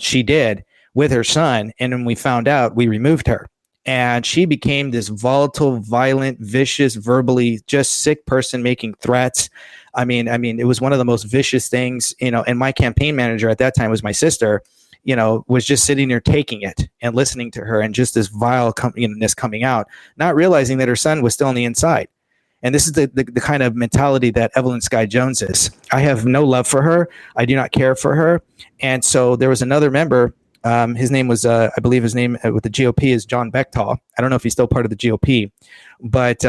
she did with her son. And when we found out, we removed her. And she became this volatile, violent, vicious, verbally just sick person making threats. I mean, it was one of the most vicious things, and my campaign manager at that time was my sister. Was just sitting there taking it and listening to her and just this vile coming out, not realizing that her son was still on the inside. And this is the kind of mentality that Evelyn Sky Jones is. I have no love for her. I do not care for her. And so there was another member His name was, I believe his name with the GOP is John Bechtel. I don't know if he's still part of the GOP, but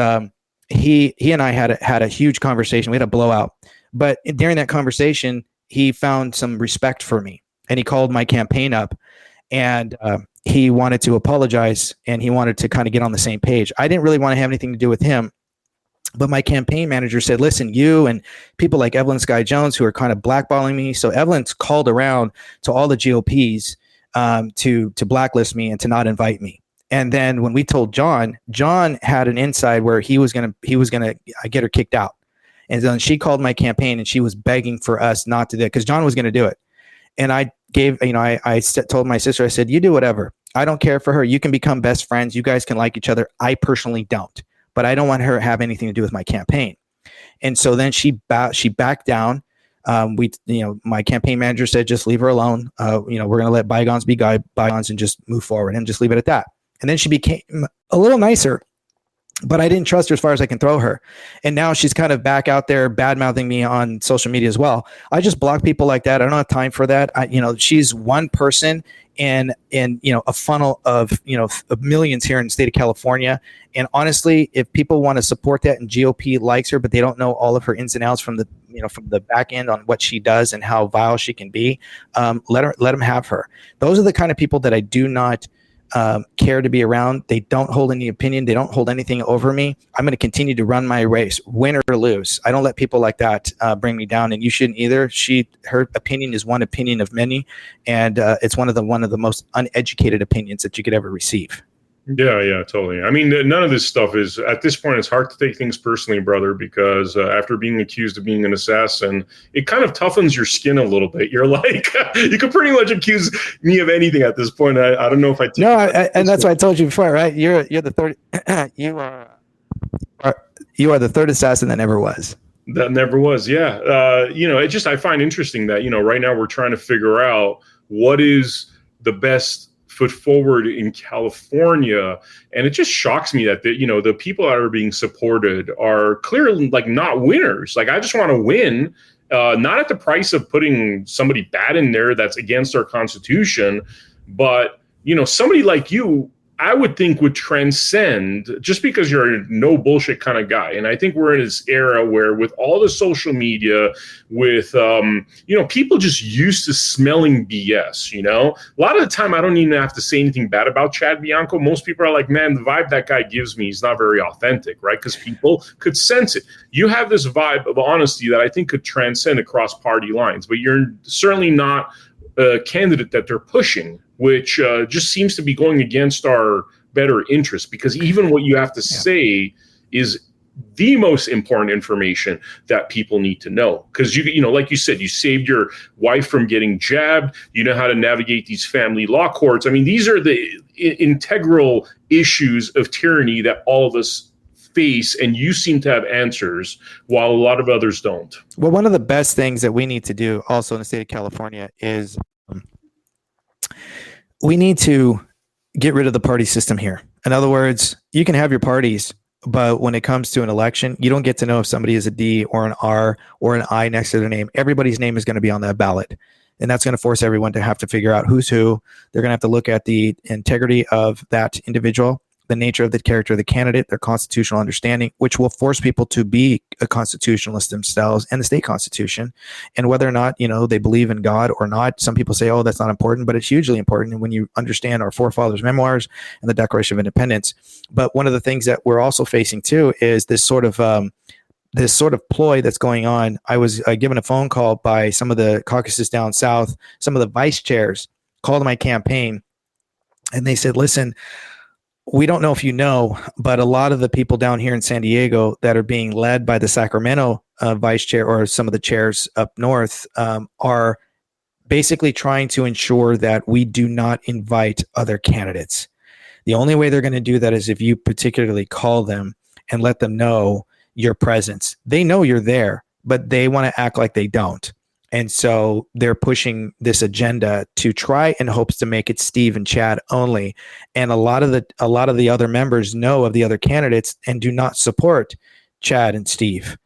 he and I had a huge conversation. We had a blowout, but during that conversation, he found some respect for me, and he called my campaign up, and he wanted to apologize, and he wanted to kind of get on the same page. I didn't really want to have anything to do with him, but my campaign manager said, listen, you and people like Evelyn Sky Jones, who are kind of blackballing me. So Evelyn's called around to all the GOPs to blacklist me and to not invite me. And then when we told John had an inside where he was gonna get her kicked out. And then she called my campaign and she was begging for us not to do it because John was going to do it. And I told my sister, I said, you do whatever. I don't care for her. You can become best friends. You guys can like each other. I personally don't, but I don't want her to have anything to do with my campaign. And so then she backed down. My campaign manager said, just leave her alone. We're going to let bygones be bygones and just move forward and just leave it at that. And then she became a little nicer, but I didn't trust her as far as I can throw her. And now she's kind of back out there bad mouthing me on social media as well. I just block people like that. I don't have time for that. She's one person in a funnel of millions here in the state of California. And honestly, if people want to support that and GOP likes her, but they don't know all of her ins and outs from the back end on what she does and how vile she can be, let them have her. Those are the kind of people that I do not care to be around. They don't hold any opinion. They don't hold anything over me. I'm going to continue to run my race, win or lose. I don't let people like that bring me down, and you shouldn't either. Her opinion is one opinion of many, and it's one of the most uneducated opinions that you could ever receive. Yeah, totally. I mean, none of this stuff is, at this point, it's hard to take things personally, brother, because after being accused of being an assassin, it kind of toughens your skin a little bit. You're like, you could pretty much accuse me of anything at this point. I don't know if I take and that's what I told you before, right? You're the third. You are the third assassin that never was. That never was. Yeah. I find interesting that, right now we're trying to figure out what is the best foot forward in California. And it just shocks me that the people that are being supported are clearly like not winners. Like, I just want to win, not at the price of putting somebody bad in there that's against our Constitution, but somebody like you, I would think would transcend, just because you're a no bullshit kind of guy. And I think we're in this era where, with all the social media, with, people just used to smelling BS, a lot of the time, I don't even have to say anything bad about Chad Bianco. Most people are like, man, the vibe that guy gives me, he's not very authentic, right? Because people could sense it. You have this vibe of honesty that I think could transcend across party lines, but you're certainly not a candidate that they're pushing, which just seems to be going against our better interest, because even what you have to say is the most important information that people need to know. Because like you said, you saved your wife from getting jabbed. You know how to navigate these family law courts. I mean, these are the integral issues of tyranny that all of us face, and you seem to have answers while a lot of others don't. Well, one of the best things that we need to do also in the state of California is we need to get rid of the party system here. In other words, you can have your parties, but when it comes to an election, you don't get to know if somebody is a D or an R or an I next to their name. Everybody's name is going to be on that ballot. And that's going to force everyone to have to figure out who's who. They're going to have to look at the integrity of that individual, the nature of the character of the candidate, their constitutional understanding, which will force people to be a constitutionalist themselves and the state constitution, and whether or not, they believe in God or not. Some people say, oh, that's not important, but it's hugely important when you understand our forefathers' memoirs and the Declaration of Independence. But one of the things that we're also facing too is this sort of ploy that's going on. I was given a phone call by some of the caucuses down south. Some of the vice chairs called my campaign, and they said, listen, we don't know if you know, but a lot of the people down here in San Diego that are being led by the Sacramento vice chair or some of the chairs up north are basically trying to ensure that we do not invite other candidates. The only way they're going to do that is if you particularly call them and let them know your presence. They know you're there, but they want to act like they don't. And so they're pushing this agenda to try in hopes to make it Steve and Chad only. And a lot of the other members know of the other candidates and do not support Chad and Steve.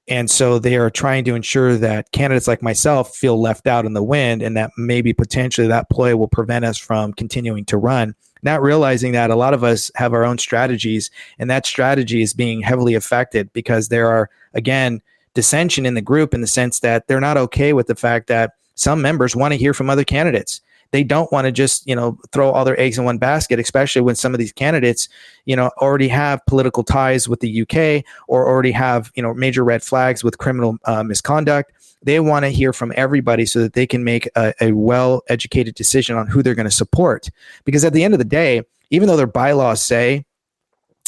And so they are trying to ensure that candidates like myself feel left out in the wind, and that maybe potentially that ploy will prevent us from continuing to run, not realizing that a lot of us have our own strategies, and that strategy is being heavily affected because there are, again, dissension in the group in the sense that they're not okay with the fact that some members want to hear from other candidates. They don't want to just, throw all their eggs in one basket, especially when some of these candidates, already have political ties with the UK or already have, major red flags with criminal misconduct. They want to hear from everybody so that they can make a well-educated decision on who they're going to support. Because at the end of the day, even though their bylaws say,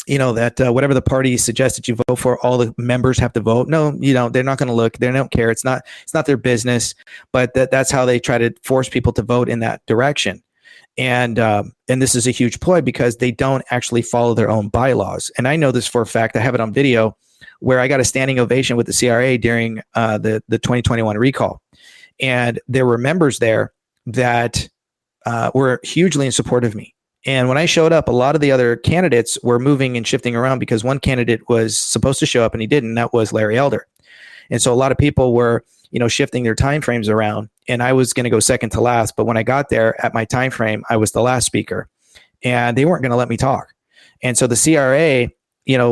that whatever the party suggests that you vote for, all the members have to vote. No, they're not going to look. They don't care. It's not their business. But that's how they try to force people to vote in that direction. And this is a huge ploy because they don't actually follow their own bylaws. And I know this for a fact. I have it on video where I got a standing ovation with the CRA during the 2021 recall. And there were members there that were hugely in support of me. And when I showed up, a lot of the other candidates were moving and shifting around because one candidate was supposed to show up and he didn't. And that was Larry Elder. And so a lot of people were, shifting their time frames around. And I was going to go second to last. But when I got there at my time frame, I was the last speaker. And they weren't going to let me talk. And so the CRA,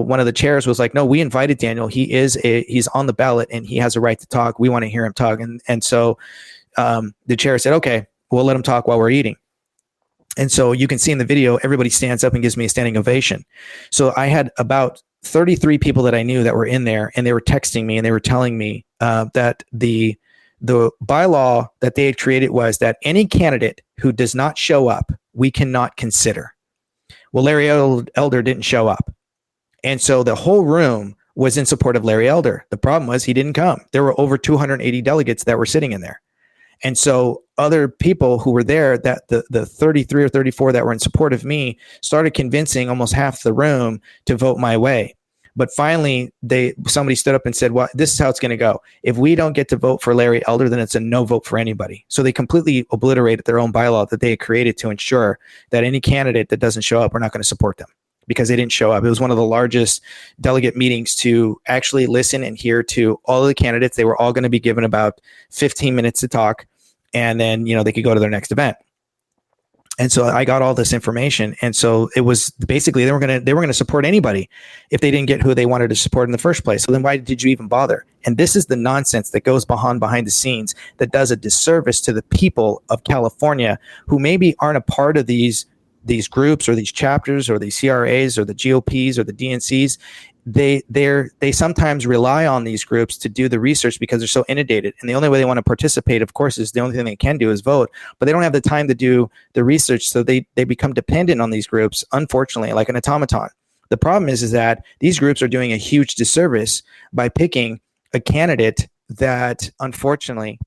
one of the chairs was like, no, we invited Daniel. He's on the ballot and he has a right to talk. We want to hear him talk. And so the chair said, okay, we'll let him talk while we're eating. And so you can see in the video, everybody stands up and gives me a standing ovation. So I had about 33 people that I knew that were in there, and they were texting me and they were telling me that the bylaw that they had created was that any candidate who does not show up, we cannot consider. Well, Larry Elder didn't show up. And so the whole room was in support of Larry Elder. The problem was he didn't come. There were over 280 delegates that were sitting in there. And so other people who were there, that the 33 or 34 that were in support of me, started convincing almost half the room to vote my way. But finally, somebody stood up and said, well, this is how it's going to go. If we don't get to vote for Larry Elder, then it's a no vote for anybody. So they completely obliterated their own bylaw that they had created to ensure that any candidate that doesn't show up, we're not going to support them because they didn't show up. It was one of the largest delegate meetings to actually listen and hear to all of the candidates. They were all going to be given about 15 minutes to talk, and then, they could go to their next event. And so I got all this information. And so it was basically they were going to support anybody if they didn't get who they wanted to support in the first place. So then why did you even bother? And this is the nonsense that goes behind the scenes that does a disservice to the people of California who maybe aren't a part of these groups or these chapters or these CRAs or the GOPs or the DNCs. They sometimes rely on these groups to do the research because they're so inundated. And the only way they want to participate, of course, is the only thing they can do is vote. But they don't have the time to do the research. So they become dependent on these groups, unfortunately, like an automaton. The problem is that these groups are doing a huge disservice by picking a candidate that, unfortunately,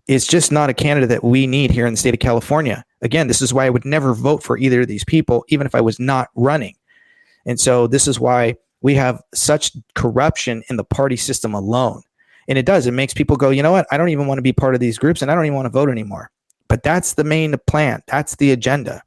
is just not a candidate that we need here in the state of California. Again, this is why I would never vote for either of these people, even if I was not running. And so this is why we have such corruption in the party system alone. And it makes people go, you know what? I don't even want to be part of these groups and I don't even want to vote anymore. But that's the main plan. That's the agenda,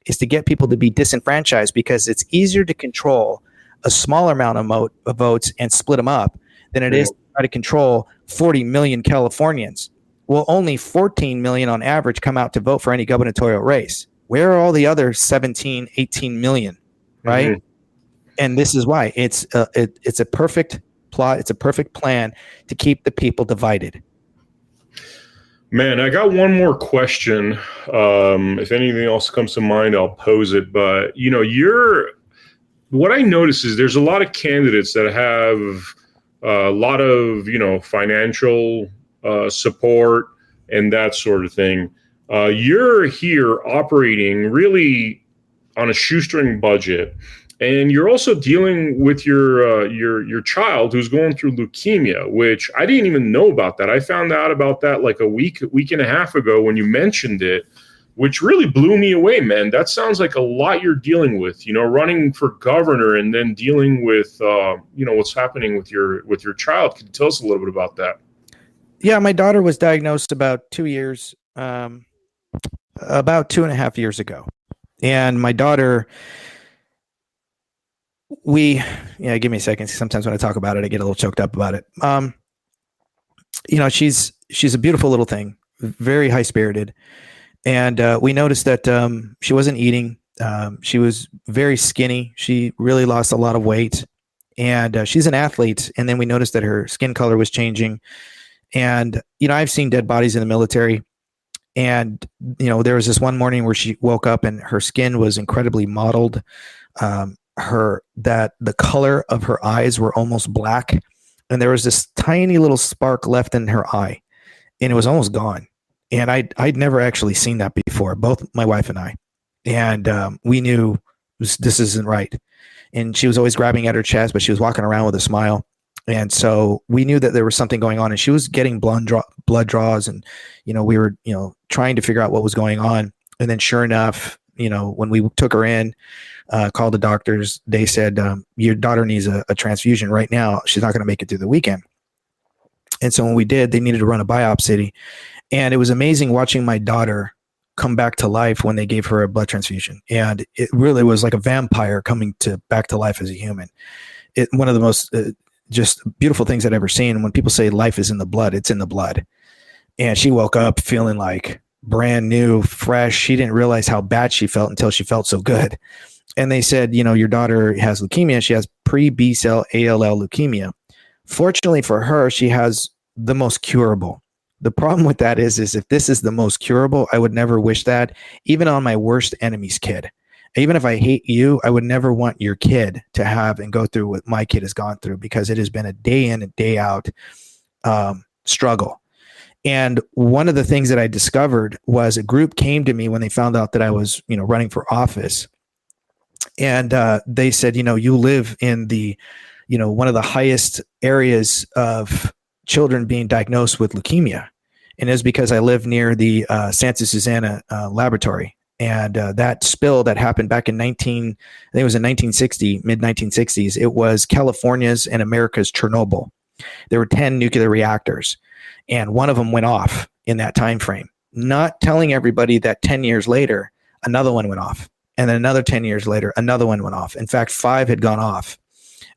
is to get people to be disenfranchised because it's easier to control a smaller amount of votes and split them up than it is to try to control 40 million Californians. Well, only 14 million on average come out to vote for any gubernatorial race. Where are all the other 17, 18 million, right? Mm-hmm. And this is why it's a perfect plot. It's a perfect plan to keep the people divided. Man, I got one more question. If anything else comes to mind, I'll pose it. But, what I notice is there's a lot of candidates that have a lot of, financial support and that sort of thing. You're here operating really on a shoestring budget. And you're also dealing with your child who's going through leukemia, which I didn't even know about that. I found out about that like a week and a half ago when you mentioned it, which really blew me away, man. That sounds like a lot you're dealing with, running for governor and then dealing with, what's happening with your child. Can you tell us a little bit about that? Yeah, my daughter was diagnosed about about 2.5 years ago. And my daughter... give me a second. Sometimes when I talk about it, I get a little choked up about it. she's a beautiful little thing, very high spirited. And we noticed that she wasn't eating. She was very skinny. She really lost a lot of weight. And she's an athlete. And then we noticed that her skin color was changing. And, I've seen dead bodies in the military. And, there was this one morning where she woke up and her skin was incredibly mottled. The color of her eyes were almost black. And there was this tiny little spark left in her eye. And it was almost gone. And I'd never actually seen that before, both my wife and I. And we knew this isn't right. And she was always grabbing at her chest, but she was walking around with a smile. And so we knew that there was something going on, and she was getting blood draws. And, we were, trying to figure out what was going on. And then sure enough, when we took her in, called the doctors, they said, your daughter needs a transfusion right now. She's not going to make it through the weekend. And so when we did, they needed to run a biopsy. And it was amazing watching my daughter come back to life when they gave her a blood transfusion. And it really was like a vampire coming back to life as a human. One of the most just beautiful things I'd ever seen. When people say life is in the blood, it's in the blood. And she woke up feeling like brand new, fresh. She didn't realize how bad she felt until she felt so good. And they said, your daughter has leukemia. She has pre-B cell ALL leukemia. Fortunately for her, she has the most curable. The problem with that is if this is the most curable, I would never wish that, even on my worst enemy's kid. Even if I hate you, I would never want your kid to have and go through what my kid has gone through, because it has been a day in and day out struggle. And one of the things that I discovered was a group came to me when they found out that I was, running for office. And they said, you live in the, one of the highest areas of children being diagnosed with leukemia. And it was because I live near the Santa Susana laboratory. And that spill that happened back in I think it was in 1960, mid 1960s, it was California's and America's Chernobyl. There were 10 nuclear reactors, and one of them went off in that time frame, not telling everybody that 10 years later, another one went off. And then another 10 years later, another one went off. In fact, 5 had gone off.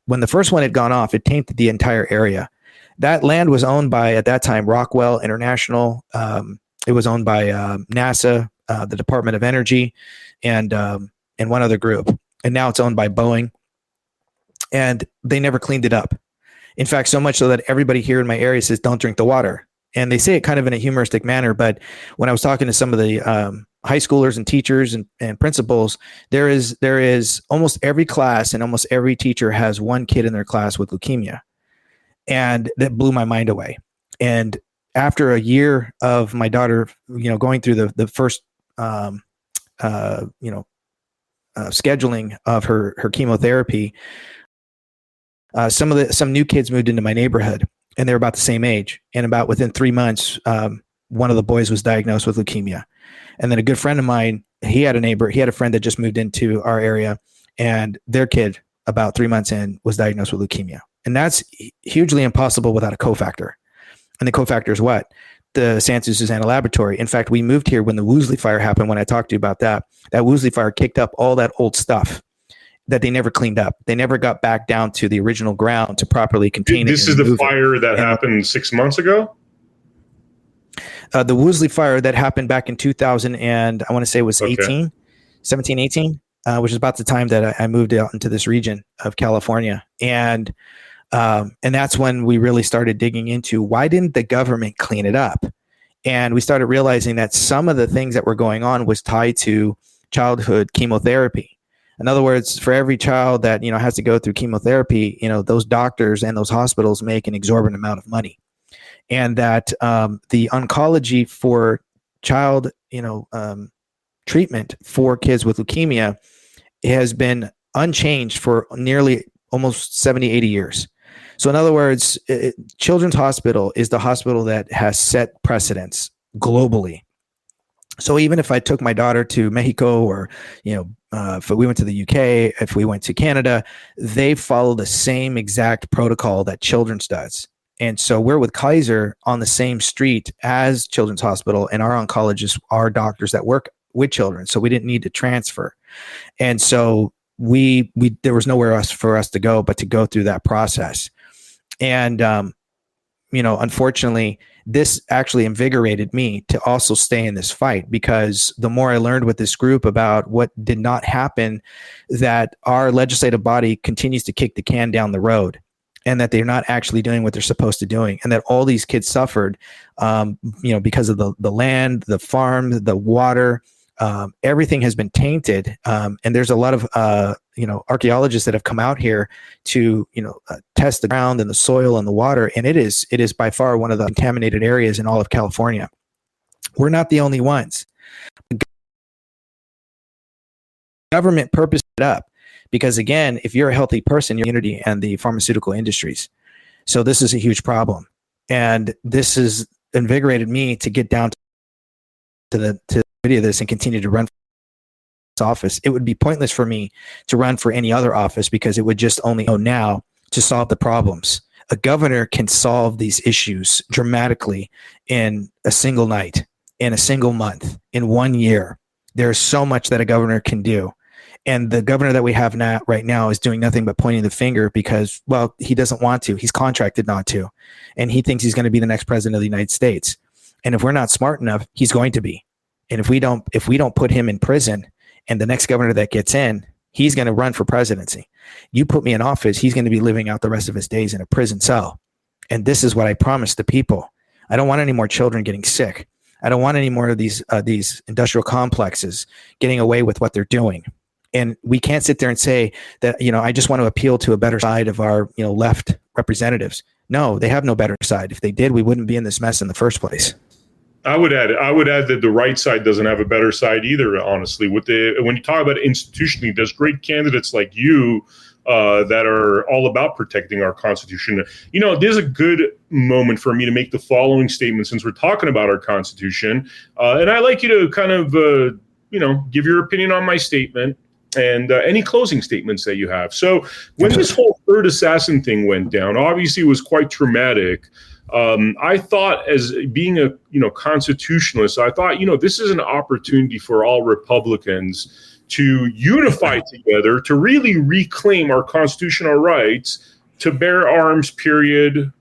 When the first one had gone off, it tainted the entire area. That land was owned by, at that time, Rockwell International. It was owned by NASA, the Department of Energy, and one other group. And now it's owned by Boeing. And they never cleaned it up. In fact, so much so that everybody here in my area says, don't drink the water. And they say it kind of in a humoristic manner. But when I was talking to some of the high schoolers and teachers and principals, there is almost every class and almost every teacher has one kid in their class with leukemia. And that blew my mind away. And after a year of my daughter, going through the first, scheduling of her chemotherapy, some new kids moved into my neighborhood, and they were about the same age. And about within 3 months, one of the boys was diagnosed with leukemia. And then a good friend of mine, he had a friend that just moved into our area, and their kid about 3 months in was diagnosed with leukemia. And that's hugely impossible without a cofactor. And the cofactor is what? The Santa Susana laboratory. In fact, we moved here when the Woolsey fire happened. When I talked to you about that Woolsey fire kicked up all that old stuff that they never cleaned up. They never got back down to the original ground to properly contain it. This is the fire that happened 6 months ago? The Woolsey fire that happened back in 2000, and I want to say it was 18, which is about the time that I moved out into this region of California. And that's when we really started digging into why didn't the government clean it up? And we started realizing that some of the things that were going on was tied to childhood chemotherapy. In other words, for every child that, has to go through chemotherapy, those doctors and those hospitals make an exorbitant amount of money. And that the oncology for child, treatment for kids with leukemia has been unchanged for nearly almost 70, 80 years. So in other words, Children's Hospital is the hospital that has set precedents globally. So even if I took my daughter to Mexico or, if we went to the UK, if we went to Canada, they follow the same exact protocol that Children's does. And so we're with Kaiser on the same street as Children's Hospital, and our oncologists are doctors that work with children. So we didn't need to transfer. And so there was nowhere else for us to go but to go through that process. And unfortunately, this actually invigorated me to also stay in this fight, because the more I learned with this group about what did not happen, that our legislative body continues to kick the can down the road, and that they're not actually doing what they're supposed to doing, and that all these kids suffered, because of the land, the farm, the water. Everything has been tainted, and there's a lot of archaeologists that have come out here to test the ground and the soil and the water, and it is by far one of the contaminated areas in all of California. We're not the only ones. The government purposed it up because, again, if you're a healthy person, your community and the pharmaceutical industries. So this is a huge problem, and this has invigorated me to get down to the video of this and continue to run for this office. It would be pointless for me to run for any other office, because it would just only go now to solve the problems. A governor can solve these issues dramatically in a single night, in a single month, in 1 year. There's so much that a governor can do. And the governor that we have right now is doing nothing but pointing the finger because, well, he doesn't want to. He's contracted not to. And he thinks he's going to be the next president of the United States. And if we're not smart enough, he's going to be. And if we don't put him in prison, and the next governor that gets in, he's going to run for presidency. You put me in office, he's going to be living out the rest of his days in a prison cell. And this is what I promised the people. I don't want any more children getting sick. I don't want any more of these industrial complexes getting away with what they're doing. And we can't sit there and say that, I just want to appeal to a better side of our, left representatives. No, they have no better side. If they did, we wouldn't be in this mess in the first place. I would add that the right side doesn't have a better side either, honestly. When you talk about institutionally, there's great candidates like you that are all about protecting our Constitution. There's a good moment for me to make the following statement, since we're talking about our Constitution. And I'd like you to kind of, give your opinion on my statement and any closing statements that you have. So when this whole third assassin thing went down, obviously it was quite traumatic. I thought, as being a constitutionalist, I thought this is an opportunity for all Republicans to unify together to really reclaim our constitutional rights to bear arms. Period.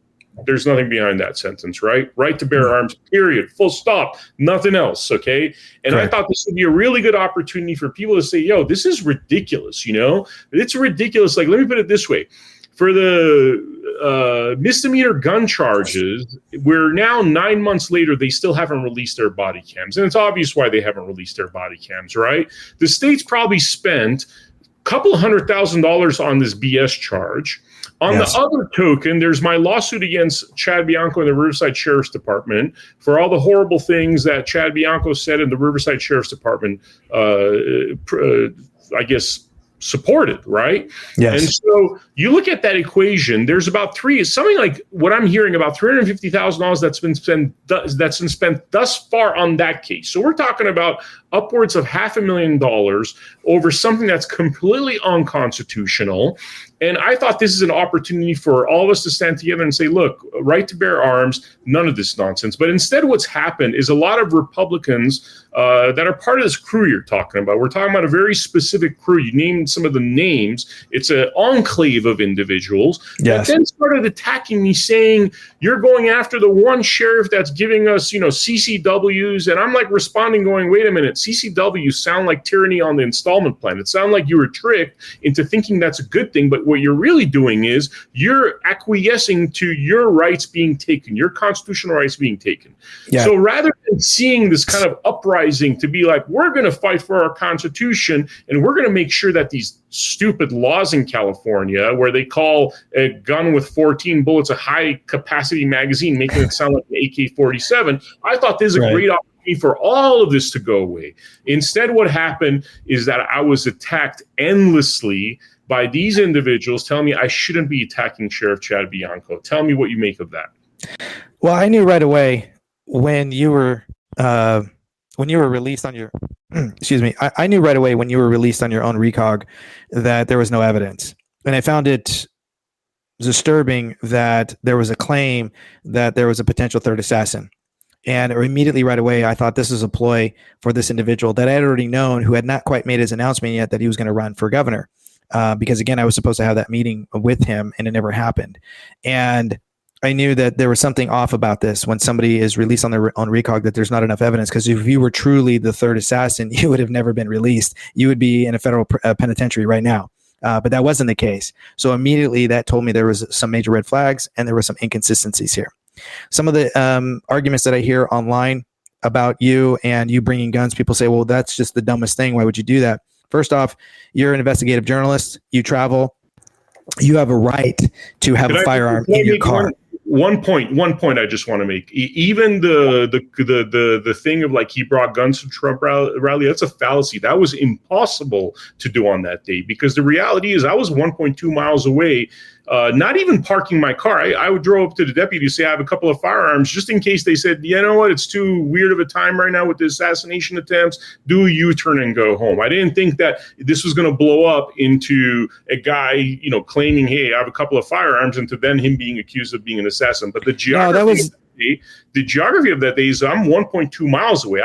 There's nothing behind that sentence, right? Right to bear arms. Period. Full stop. Nothing else. Okay. And right. I thought this would be a really good opportunity for people to say, "Yo, this is ridiculous." It's ridiculous. Like, let me put it this way. For the misdemeanor gun charges, we're now 9 months later, they still haven't released their body cams. And it's obvious why they haven't released their body cams, right? The state's probably spent a couple $100,000 on this BS charge. On the other token, there's my lawsuit against Chad Bianco and the Riverside Sheriff's Department for all the horrible things that Chad Bianco said in the Riverside Sheriff's Department, supported, right? Yes. And so you look at that equation, there's about something like what I'm hearing, about $350,000 that's been spent thus far on that case. So we're talking about upwards of $500,000 over something that's completely unconstitutional. And I thought this is an opportunity for all of us to stand together and say, look, right to bear arms, none of this nonsense. But instead what's happened is a lot of Republicans that are part of this crew you're talking about. We're talking about a very specific crew. You named some of the names. It's an enclave of individuals that then started attacking me, saying, you're going after the one sheriff that's giving us, CCWs. And I'm like responding going, wait a minute, CCWs sound like tyranny on the installment plan. It sounded like you were tricked into thinking that's a good thing. But what you're really doing is you're acquiescing to your rights being taken, your constitutional rights being taken. Yeah. So rather than seeing this kind of uprising to be like, we're going to fight for our Constitution and we're going to make sure that these stupid laws in California, where they call a gun with 14 bullets a high capacity magazine, making it sound like an AK-47, I thought this is a great opportunity for all of this to go away. Instead, what happened is that I was attacked endlessly by these individuals telling me I shouldn't be attacking Sheriff Chad Bianco. Tell me what you make of that. Well, I knew right away when you were released on your excuse me, I knew right away when you were released on your own recog that there was no evidence. And I found it disturbing that there was a claim that there was a potential third assassin. And immediately right away, I thought this is a ploy for this individual that I had already known, who had not quite made his announcement yet that he was going to run for governor. Because again, I was supposed to have that meeting with him and it never happened. And I knew that there was something off about this when somebody is released on their own recog, that there's not enough evidence. Because if you were truly the third assassin, you would have never been released. You would be in a federal penitentiary right now. But that wasn't the case. So immediately that told me there was some major red flags and there were some inconsistencies here. Some of the arguments that I hear online about you and you bringing guns, people say, well, that's just the dumbest thing. Why would you do that? First off, you're an investigative journalist. You travel. You have a right to have a firearm in your car. One point I just want to make. Even the thing of like he brought guns to Trump rally, that's a fallacy. That was impossible to do on that day, because the reality is I was 1.2 miles away, not even parking my car. I drove up to the deputy to say I have a couple of firearms just in case they said, you know what, it's too weird of a time right now with the assassination attempts. Do a U-turn and go home. I didn't think that this was going to blow up into a guy, you know, claiming, hey, I have a couple of firearms, and to then him being accused of being an assassin. But the geography of that day is I'm 1.2 miles away.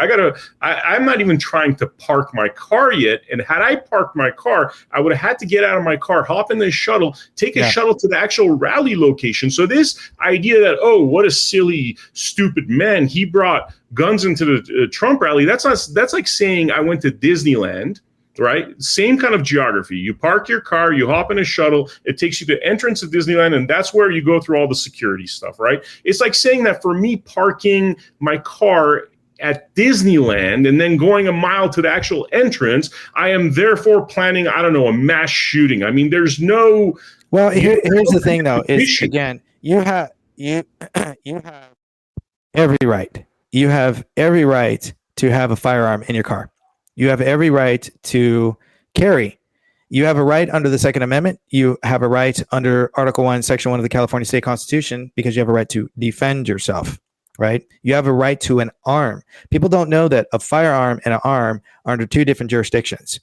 I'm not even trying to park my car yet. And had I parked my car, I would have had to get out of my car, hop in the shuttle, take a shuttle to the actual rally location. So this idea that, oh, what a silly, stupid man, he brought guns into the Trump rally. That's like saying I went to Disneyland. Right? Same kind of geography. You park your car, you hop in a shuttle, it takes you to the entrance of Disneyland, and that's where you go through all the security stuff, right? It's like saying that for me parking my car at Disneyland and then going a mile to the actual entrance, I am therefore planning, I don't know, a mass shooting. I mean, there's no... Well, here's the thing, though, is, again, you have every right. You have every right to have a firearm in your car. You have every right to carry. You have a right under the Second Amendment. You have a right under Article 1, Section 1 of the California State Constitution, because you have a right to defend yourself, right? You have a right to an arm. People don't know that a firearm and an arm are under two different jurisdictions.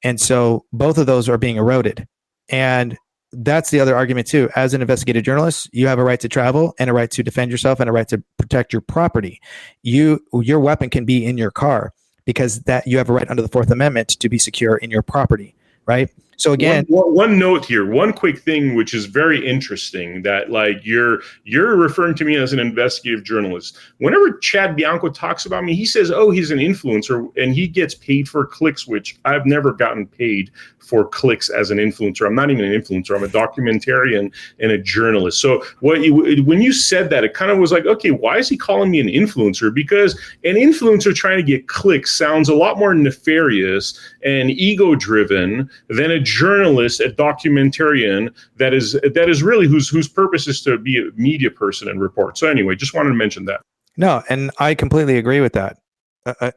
And so both of those are being eroded. And that's the other argument too. As an investigative journalist, you have a right to travel and a right to defend yourself and a right to protect your property. Your weapon can be in your car, because that you have a right under the Fourth Amendment to be secure in your property, right? So again, one note here, one quick thing, which is very interesting, that like you're referring to me as an investigative journalist. Whenever Chad Bianco talks about me, he says, oh, he's an influencer and he gets paid for clicks, which I've never gotten paid for clicks as an influencer. I'm not even an influencer. I'm a documentarian and a journalist. So when you said that, it kind of was like, okay, why is he calling me an influencer? Because an influencer trying to get clicks sounds a lot more nefarious and ego-driven than a journalist, a documentarian that is really whose purpose is to be a media person and report. So anyway, just wanted to mention that. No, and I completely agree with that.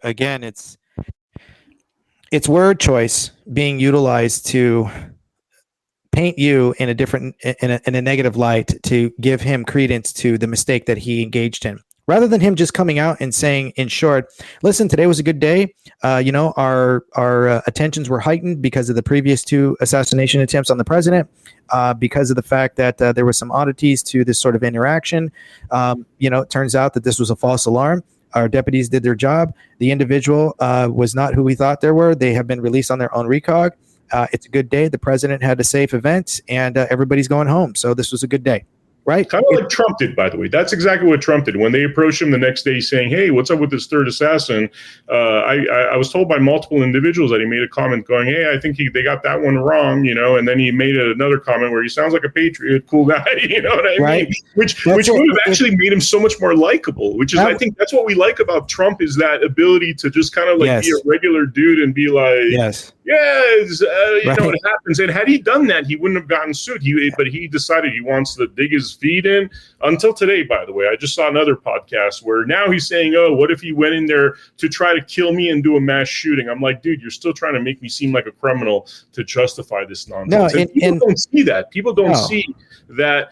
Again, it's word choice being utilized to paint you in a negative light, to give him credence to the mistake that he engaged in, rather than him just coming out and saying, in short, listen, today was a good day. Our attentions were heightened because of the previous two assassination attempts on the president, because of the fact that there were some oddities to this sort of interaction. It turns out that this was a false alarm. Our deputies did their job. The individual was not who we thought they were. They have been released on their own recog. It's a good day. The president had a safe event, and everybody's going home. So this was a good day. Right. Kind of like Trump did, by the way. That's exactly what Trump did. When they approached him the next day saying, hey, what's up with this third assassin? I was told by multiple individuals that he made a comment going, hey, I think they got that one wrong, and then he made another comment where he sounds like a patriot, cool guy, you know what I mean? Which would have actually made him so much more likable, which is, I think that's what we like about Trump, is that ability to just kind of like be a regular dude and be like, it happens. And had he done that, he wouldn't have gotten sued. But he decided he wants to dig his feet in. Until today, by the way, I just saw another podcast where now he's saying, oh, what if he went in there to try to kill me and do a mass shooting? I'm like, dude, you're still trying to make me seem like a criminal to justify this nonsense. No, people don't see that. People don't see that,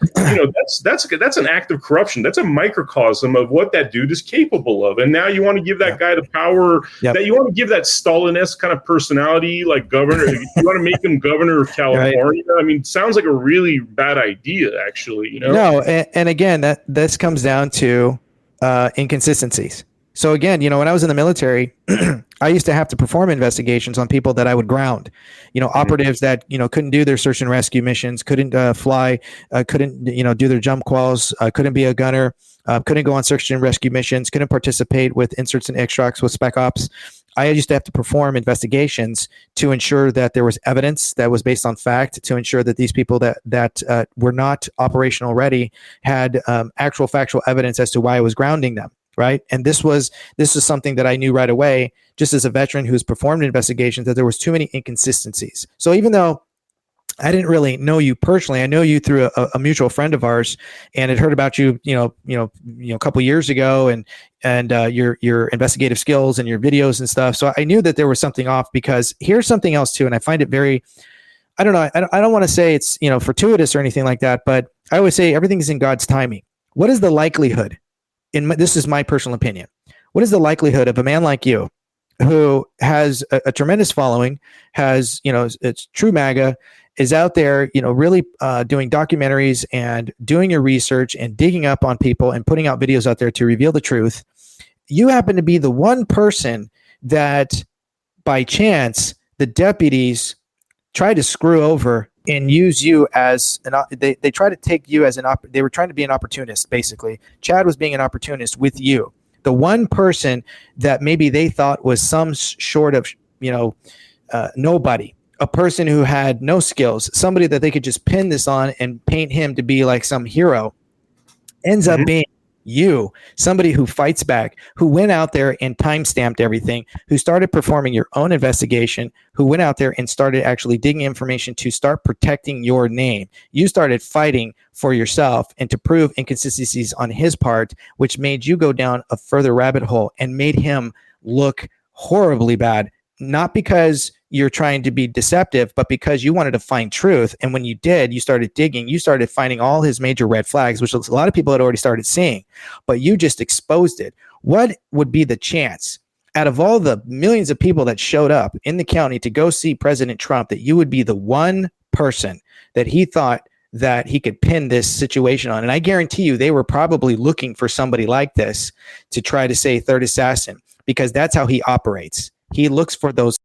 that's an act of corruption. That's a microcosm of what that dude is capable of. And now you want to give that guy the power, that you want to give that Stalin-esque kind of personality, like governor. You want to make him governor of California. I mean, it sounds like a really bad idea, actually. No, and again, this comes down to inconsistencies. So again, when I was in the military, I used to have to perform investigations on people that I would ground, operatives that, couldn't do their search and rescue missions, couldn't fly, couldn't, do their jump calls, couldn't be a gunner, couldn't go on search and rescue missions, couldn't participate with inserts and extracts with spec ops. I used to have to perform investigations to ensure that there was evidence that was based on fact, to ensure that these people that were not operational ready had actual factual evidence as to why I was grounding them. Right. And this is something that I knew right away, just as a veteran who's performed investigations, that there was too many inconsistencies. So even though I didn't really know you personally, I know you through a mutual friend of ours, and had heard about you, a couple of years ago, and your investigative skills and your videos and stuff. So I knew that there was something off, because here's something else too. And I find it very, I don't know. I don't want to say it's, fortuitous or anything like that, but I always say everything is in God's timing. What is the likelihood? This is my personal opinion. What is the likelihood of a man like you, who has a tremendous following, has, it's true MAGA, is out there, really doing documentaries and doing your research and digging up on people and putting out videos out there to reveal the truth? You happen to be the one person that, by chance, the deputies try to screw over and use you as they try to take you as they were trying to be an opportunist, basically. Chad was being an opportunist with you. The one person that maybe they thought was some sort of, nobody, a person who had no skills, somebody that they could just pin this on and paint him to be like some hero, ends up being you, somebody who fights back, who went out there and time-stamped everything, who started performing your own investigation, who went out there and started actually digging information to start protecting your name. You started fighting for yourself and to prove inconsistencies on his part, which made you go down a further rabbit hole and made him look horribly bad, not because you're trying to be deceptive, but because you wanted to find truth. And when you did, you started digging, you started finding all his major red flags, which a lot of people had already started seeing, but you just exposed it. What would be the chance, out of all the millions of people that showed up in the county to go see President Trump, that you would be the one person that he thought that he could pin this situation on? And I guarantee you, they were probably looking for somebody like this to try to say third assassin, because that's how he operates. He looks for those,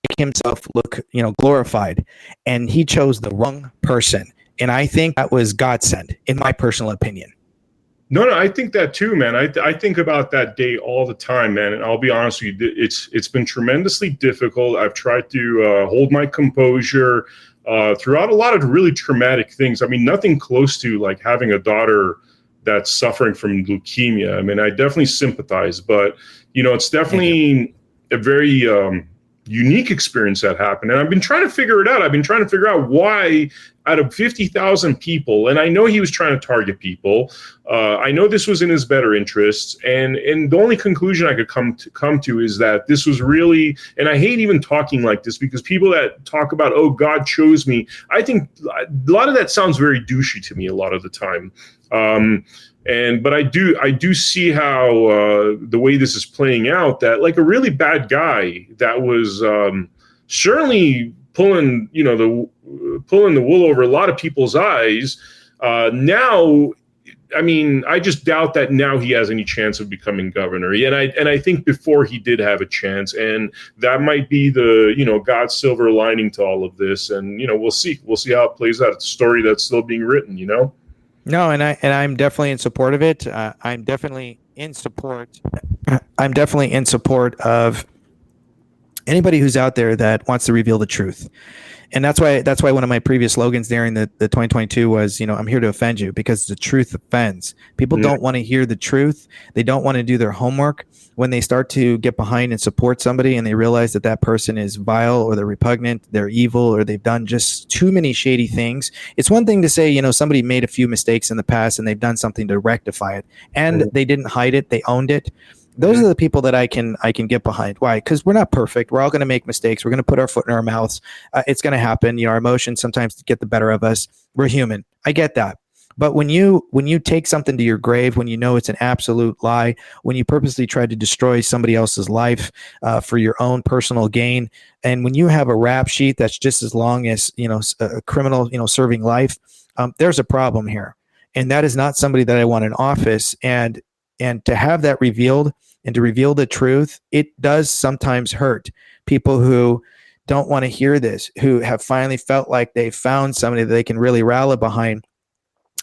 make himself look, glorified, and he chose the wrong person. And I think that was godsend, in my personal opinion. No, I think that too, man. I think about that day all the time, man. And I'll be honest with you, it's been tremendously difficult. I've tried to hold my composure throughout a lot of really traumatic things. I mean, nothing close to like having a daughter that's suffering from leukemia. I mean, I definitely sympathize, but it's definitely a very unique experience that happened. And I've been trying to figure it out. I've been trying to figure out why, out of 50,000 people, and I know he was trying to target people. I know this was in his better interests. And the only conclusion I could come to is that this was really, and I hate even talking like this, because people that talk about, oh, God chose me, I think a lot of that sounds very douchey to me a lot of the time. But I do see how the way this is playing out, that like a really bad guy that was certainly pulling the wool over a lot of people's eyes. Now, I mean, I just doubt that now he has any chance of becoming governor. And I think before he did have a chance, and that might be the God's silver lining to all of this. And we'll see how it plays out. It's a story that's still being written. No, and I'm definitely in support of it. I'm definitely in support of anybody who's out there that wants to reveal the truth. And that's why one of my previous slogans during the 2022 was, I'm here to offend you, because the truth offends. People don't want to hear the truth. They don't want to do their homework. When they start to get behind and support somebody and they realize that that person is vile, or they're repugnant, they're evil, or they've done just too many shady things. It's one thing to say, somebody made a few mistakes in the past and they've done something to rectify it, and they didn't hide it, they owned it. Those are the people that I can get behind. Why? Because we're not perfect. We're all going to make mistakes. We're going to put our foot in our mouths. It's going to happen. Our emotions sometimes get the better of us. We're human. I get that. But when you take something to your grave, when it's an absolute lie, when you purposely try to destroy somebody else's life for your own personal gain, and when you have a rap sheet that's just as long as a criminal serving life, there's a problem here. And that is not somebody that I want in office. And And to have that revealed and to reveal the truth, it does sometimes hurt people who don't want to hear this, who have finally felt like they found somebody that they can really rally behind.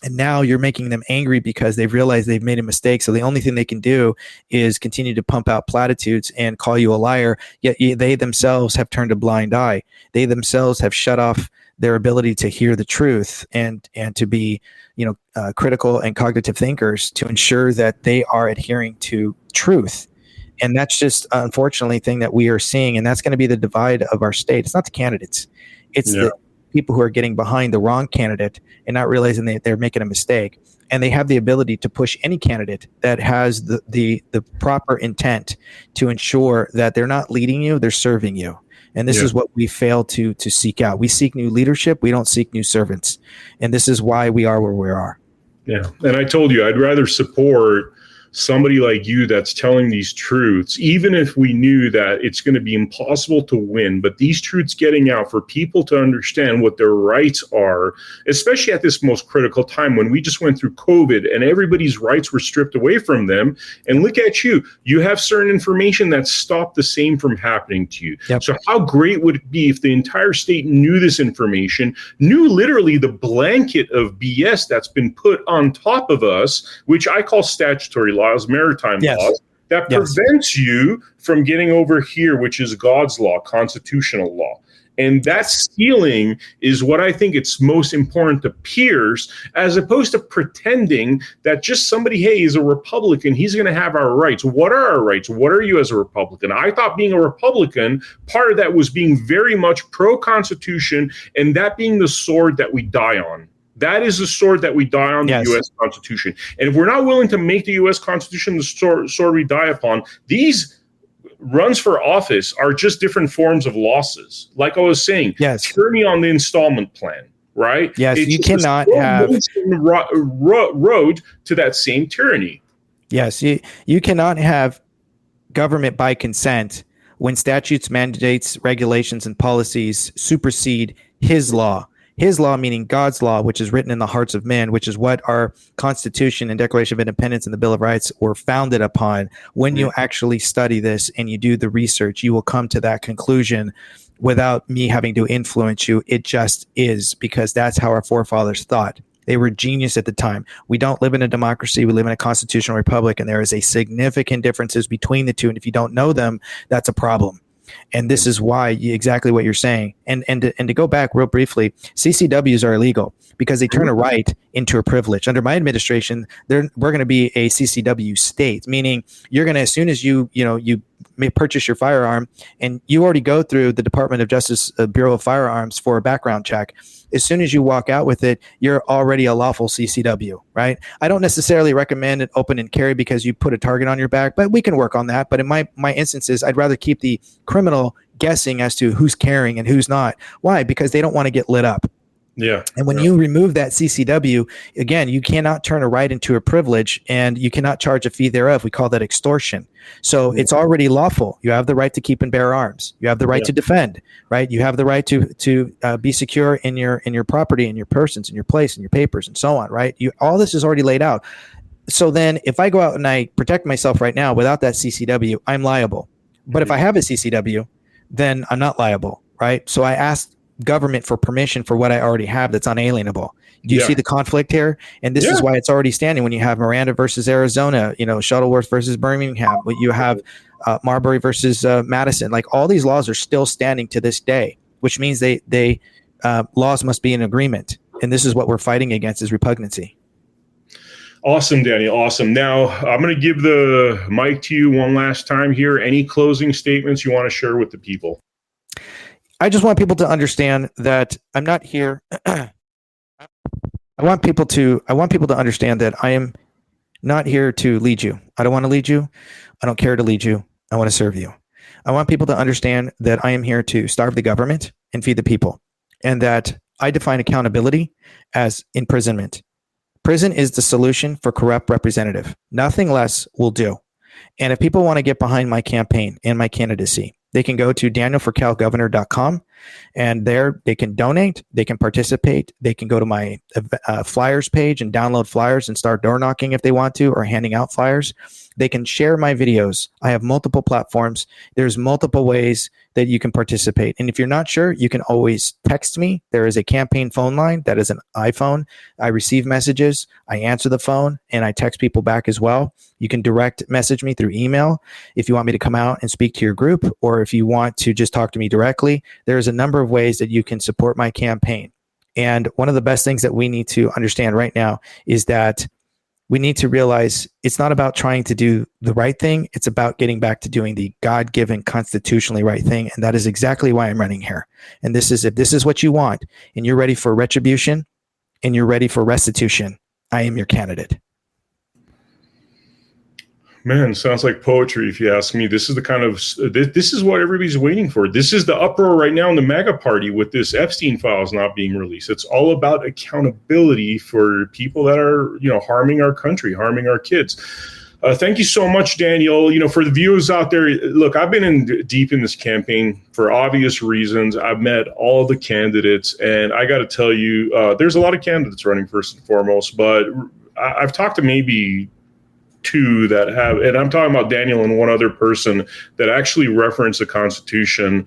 And now you're making them angry because they've realized they've made a mistake. So the only thing they can do is continue to pump out platitudes and call you a liar. Yet they themselves have turned a blind eye. They themselves have shut off their ability to hear the truth and to be, critical and cognitive thinkers to ensure that they are adhering to truth. And that's just unfortunately thing that we are seeing. And that's going to be the divide of our state. It's not the candidates. It's the people who are getting behind the wrong candidate and not realizing that they're making a mistake. And they have the ability to push any candidate that has the proper intent to ensure that they're not leading you, they're serving you. And this is what we fail to seek out. We seek new leadership. We don't seek new servants. And this is why we are where we are. Yeah. And I told you, I'd rather support somebody like you that's telling these truths, even if we knew that it's going to be impossible to win, but these truths getting out for people to understand what their rights are, especially at this most critical time when we just went through COVID and everybody's rights were stripped away from them. And look at you, you have certain information that stopped the same from happening to you. Yep. So how great would it be if the entire state knew this information, knew literally the blanket of BS that's been put on top of us, which I call statutory laws, maritime laws, that prevents you from getting over here, which is God's law, constitutional law. And that ceiling is what I think it's most important to pierce, as opposed to pretending that just somebody, hey, is a Republican, he's going to have our rights. What are our rights? What are you as a Republican? I thought being a Republican, part of that was being very much pro-Constitution, and that being the sword that we die on. That is the sword that we die on, the U.S. Constitution. And if we're not willing to make the U.S. Constitution the sword we die upon, these runs for office are just different forms of losses. Like I was saying, tyranny on the installment plan, right? Yes, it's you cannot have road to that same tyranny. Yes, you cannot have government by consent when statutes, mandates, regulations, and policies supersede his law. His law, meaning God's law, which is written in the hearts of men, which is what our Constitution and Declaration of Independence and the Bill of Rights were founded upon. When you actually study this and you do the research, you will come to that conclusion without me having to influence you. It just is, because that's how our forefathers thought. They were genius at the time. We don't live in a democracy. We live in a constitutional republic, and there is a significant differences between the two. And if you don't know them, that's a problem. And this is why exactly what you're saying. And to go back real briefly, CCWs are illegal because they turn a right into a privilege. Under my administration, we're going to be a CCW state, meaning you're going to, as soon as you may purchase your firearm, and you already go through the Department of Justice Bureau of Firearms for a background check. As soon as you walk out with it, you're already a lawful CCW, right? I don't necessarily recommend it open and carry because you put a target on your back, but we can work on that. But in my instances, I'd rather keep the criminal guessing as to who's carrying and who's not. Why? Because they don't want to get lit up. Yeah. And when you remove that CCW, again, you cannot turn a right into a privilege, and you cannot charge a fee thereof. We call that extortion. So it's already lawful. You have the right to keep and bear arms. You have the right to defend, right? You have the right to be secure in your property, in your persons, in your place, in your papers, and so on, right? All this is already laid out. So then if I go out and I protect myself right now without that CCW, I'm liable. But if I have a CCW, then I'm not liable, right? So I asked government for permission for what I already have that's unalienable. Do you see the conflict here? And this is why it's already standing. When you have Miranda versus Arizona, Shuttleworth versus Birmingham, you have Marbury versus Madison. Like, all these laws are still standing to this day, which means they laws must be in agreement. And this is what we're fighting against, is repugnancy. Awesome, Daniel. Awesome. Now, I'm going to give the mic to you one last time here. Any closing statements you want to share with the people? I just want people to understand that I'm not here. I want people to understand that I am not here to lead you. I don't want to lead you. I don't care to lead you. I want to serve you. I want people to understand that I am here to starve the government and feed the people, and that I define accountability as imprisonment. Prison is the solution for corrupt representative. Nothing less will do. And if people want to get behind my campaign and my candidacy, they can go to danielforcalgovernor.com, and there they can donate, they can participate, they can go to my flyers page and download flyers and start door knocking if they want to, or handing out flyers. They can share my videos. I have multiple platforms. There's multiple ways that you can participate. And if you're not sure, you can always text me. There is a campaign phone line that is an iPhone. I receive messages, I answer the phone, and I text people back as well. You can direct message me through email if you want me to come out and speak to your group, or if you want to just talk to me directly. There's a number of ways that you can support my campaign. And one of the best things that we need to understand right now is that we need to realize it's not about trying to do the right thing. It's about getting back to doing the God-given, constitutionally right thing. And that is exactly why I'm running here. And this is, if this is what you want and you're ready for retribution and you're ready for restitution, I am your candidate. Man, sounds like poetry, if you ask me. This is the kind of, this is what everybody's waiting for. This is the uproar right now in the MAGA party with this Epstein files not being released. It's all about accountability for people that are, harming our country, harming our kids. Thank you so much, Daniel. For the viewers out there, look, I've been deep in this campaign for obvious reasons. I've met all the candidates, and I got to tell you, there's a lot of candidates running first and foremost, but I've talked to maybe two that have, and I'm talking about Daniel and one other person that actually reference the Constitution.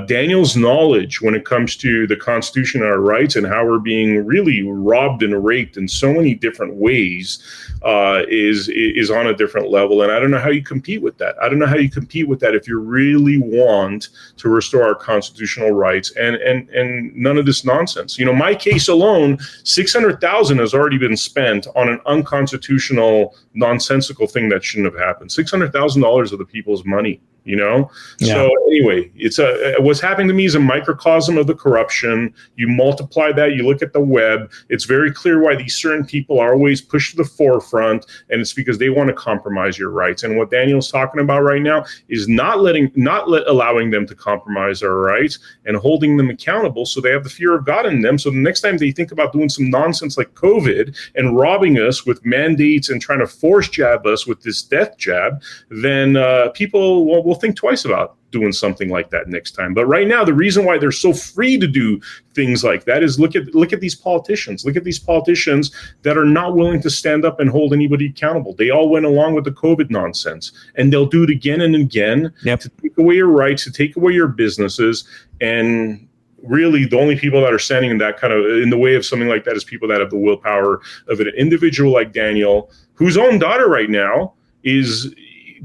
Daniel's knowledge when it comes to the Constitution and our rights and how we're being really robbed and raped in so many different ways is on a different level. And I don't know how you compete with that. I don't know how you compete with that if you really want to restore our constitutional rights and none of this nonsense. My case alone, $600,000 has already been spent on an unconstitutional, nonsensical thing that shouldn't have happened. $600,000 of the people's money. Yeah. So anyway, it's what's happening to me is a microcosm of the corruption. You multiply that, you look at the web. It's very clear why these certain people are always pushed to the forefront, and it's because they want to compromise your rights. And what Daniel's talking about right now is not allowing them to compromise our rights and holding them accountable, so they have the fear of God in them. So the next time they think about doing some nonsense like COVID and robbing us with mandates and trying to force jab us with this death jab, then people will think twice about doing something like that next time. But right now, the reason why they're so free to do things like that is look at these politicians. Look at these politicians that are not willing to stand up and hold anybody accountable. They all went along with the COVID nonsense, and they'll do it again and again to take away your rights, to take away your businesses. And really, the only people that are standing in that kind of in the way of something like that is people that have the willpower of an individual like Daniel, whose own daughter right now is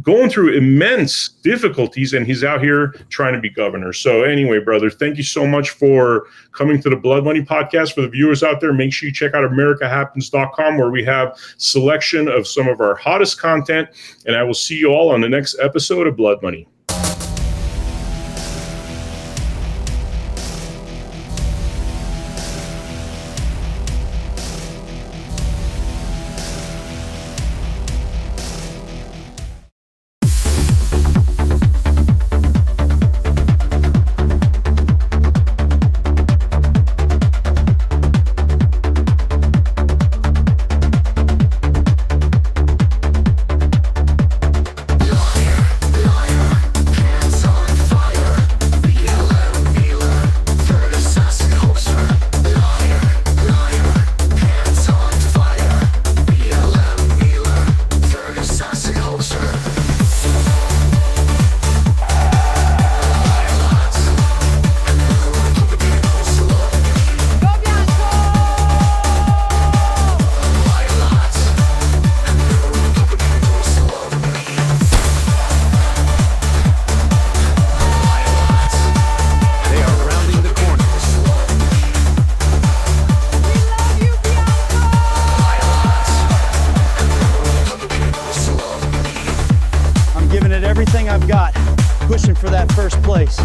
going through immense difficulties, and he's out here trying to be governor. So anyway, brother, thank you so much for coming to the Blood Money podcast. For the viewers out there, make sure you check out americahappens.com, where we have selection of some of our hottest content, and I will see you all on the next episode of Blood Money. Everything I've got, pushing for that first place.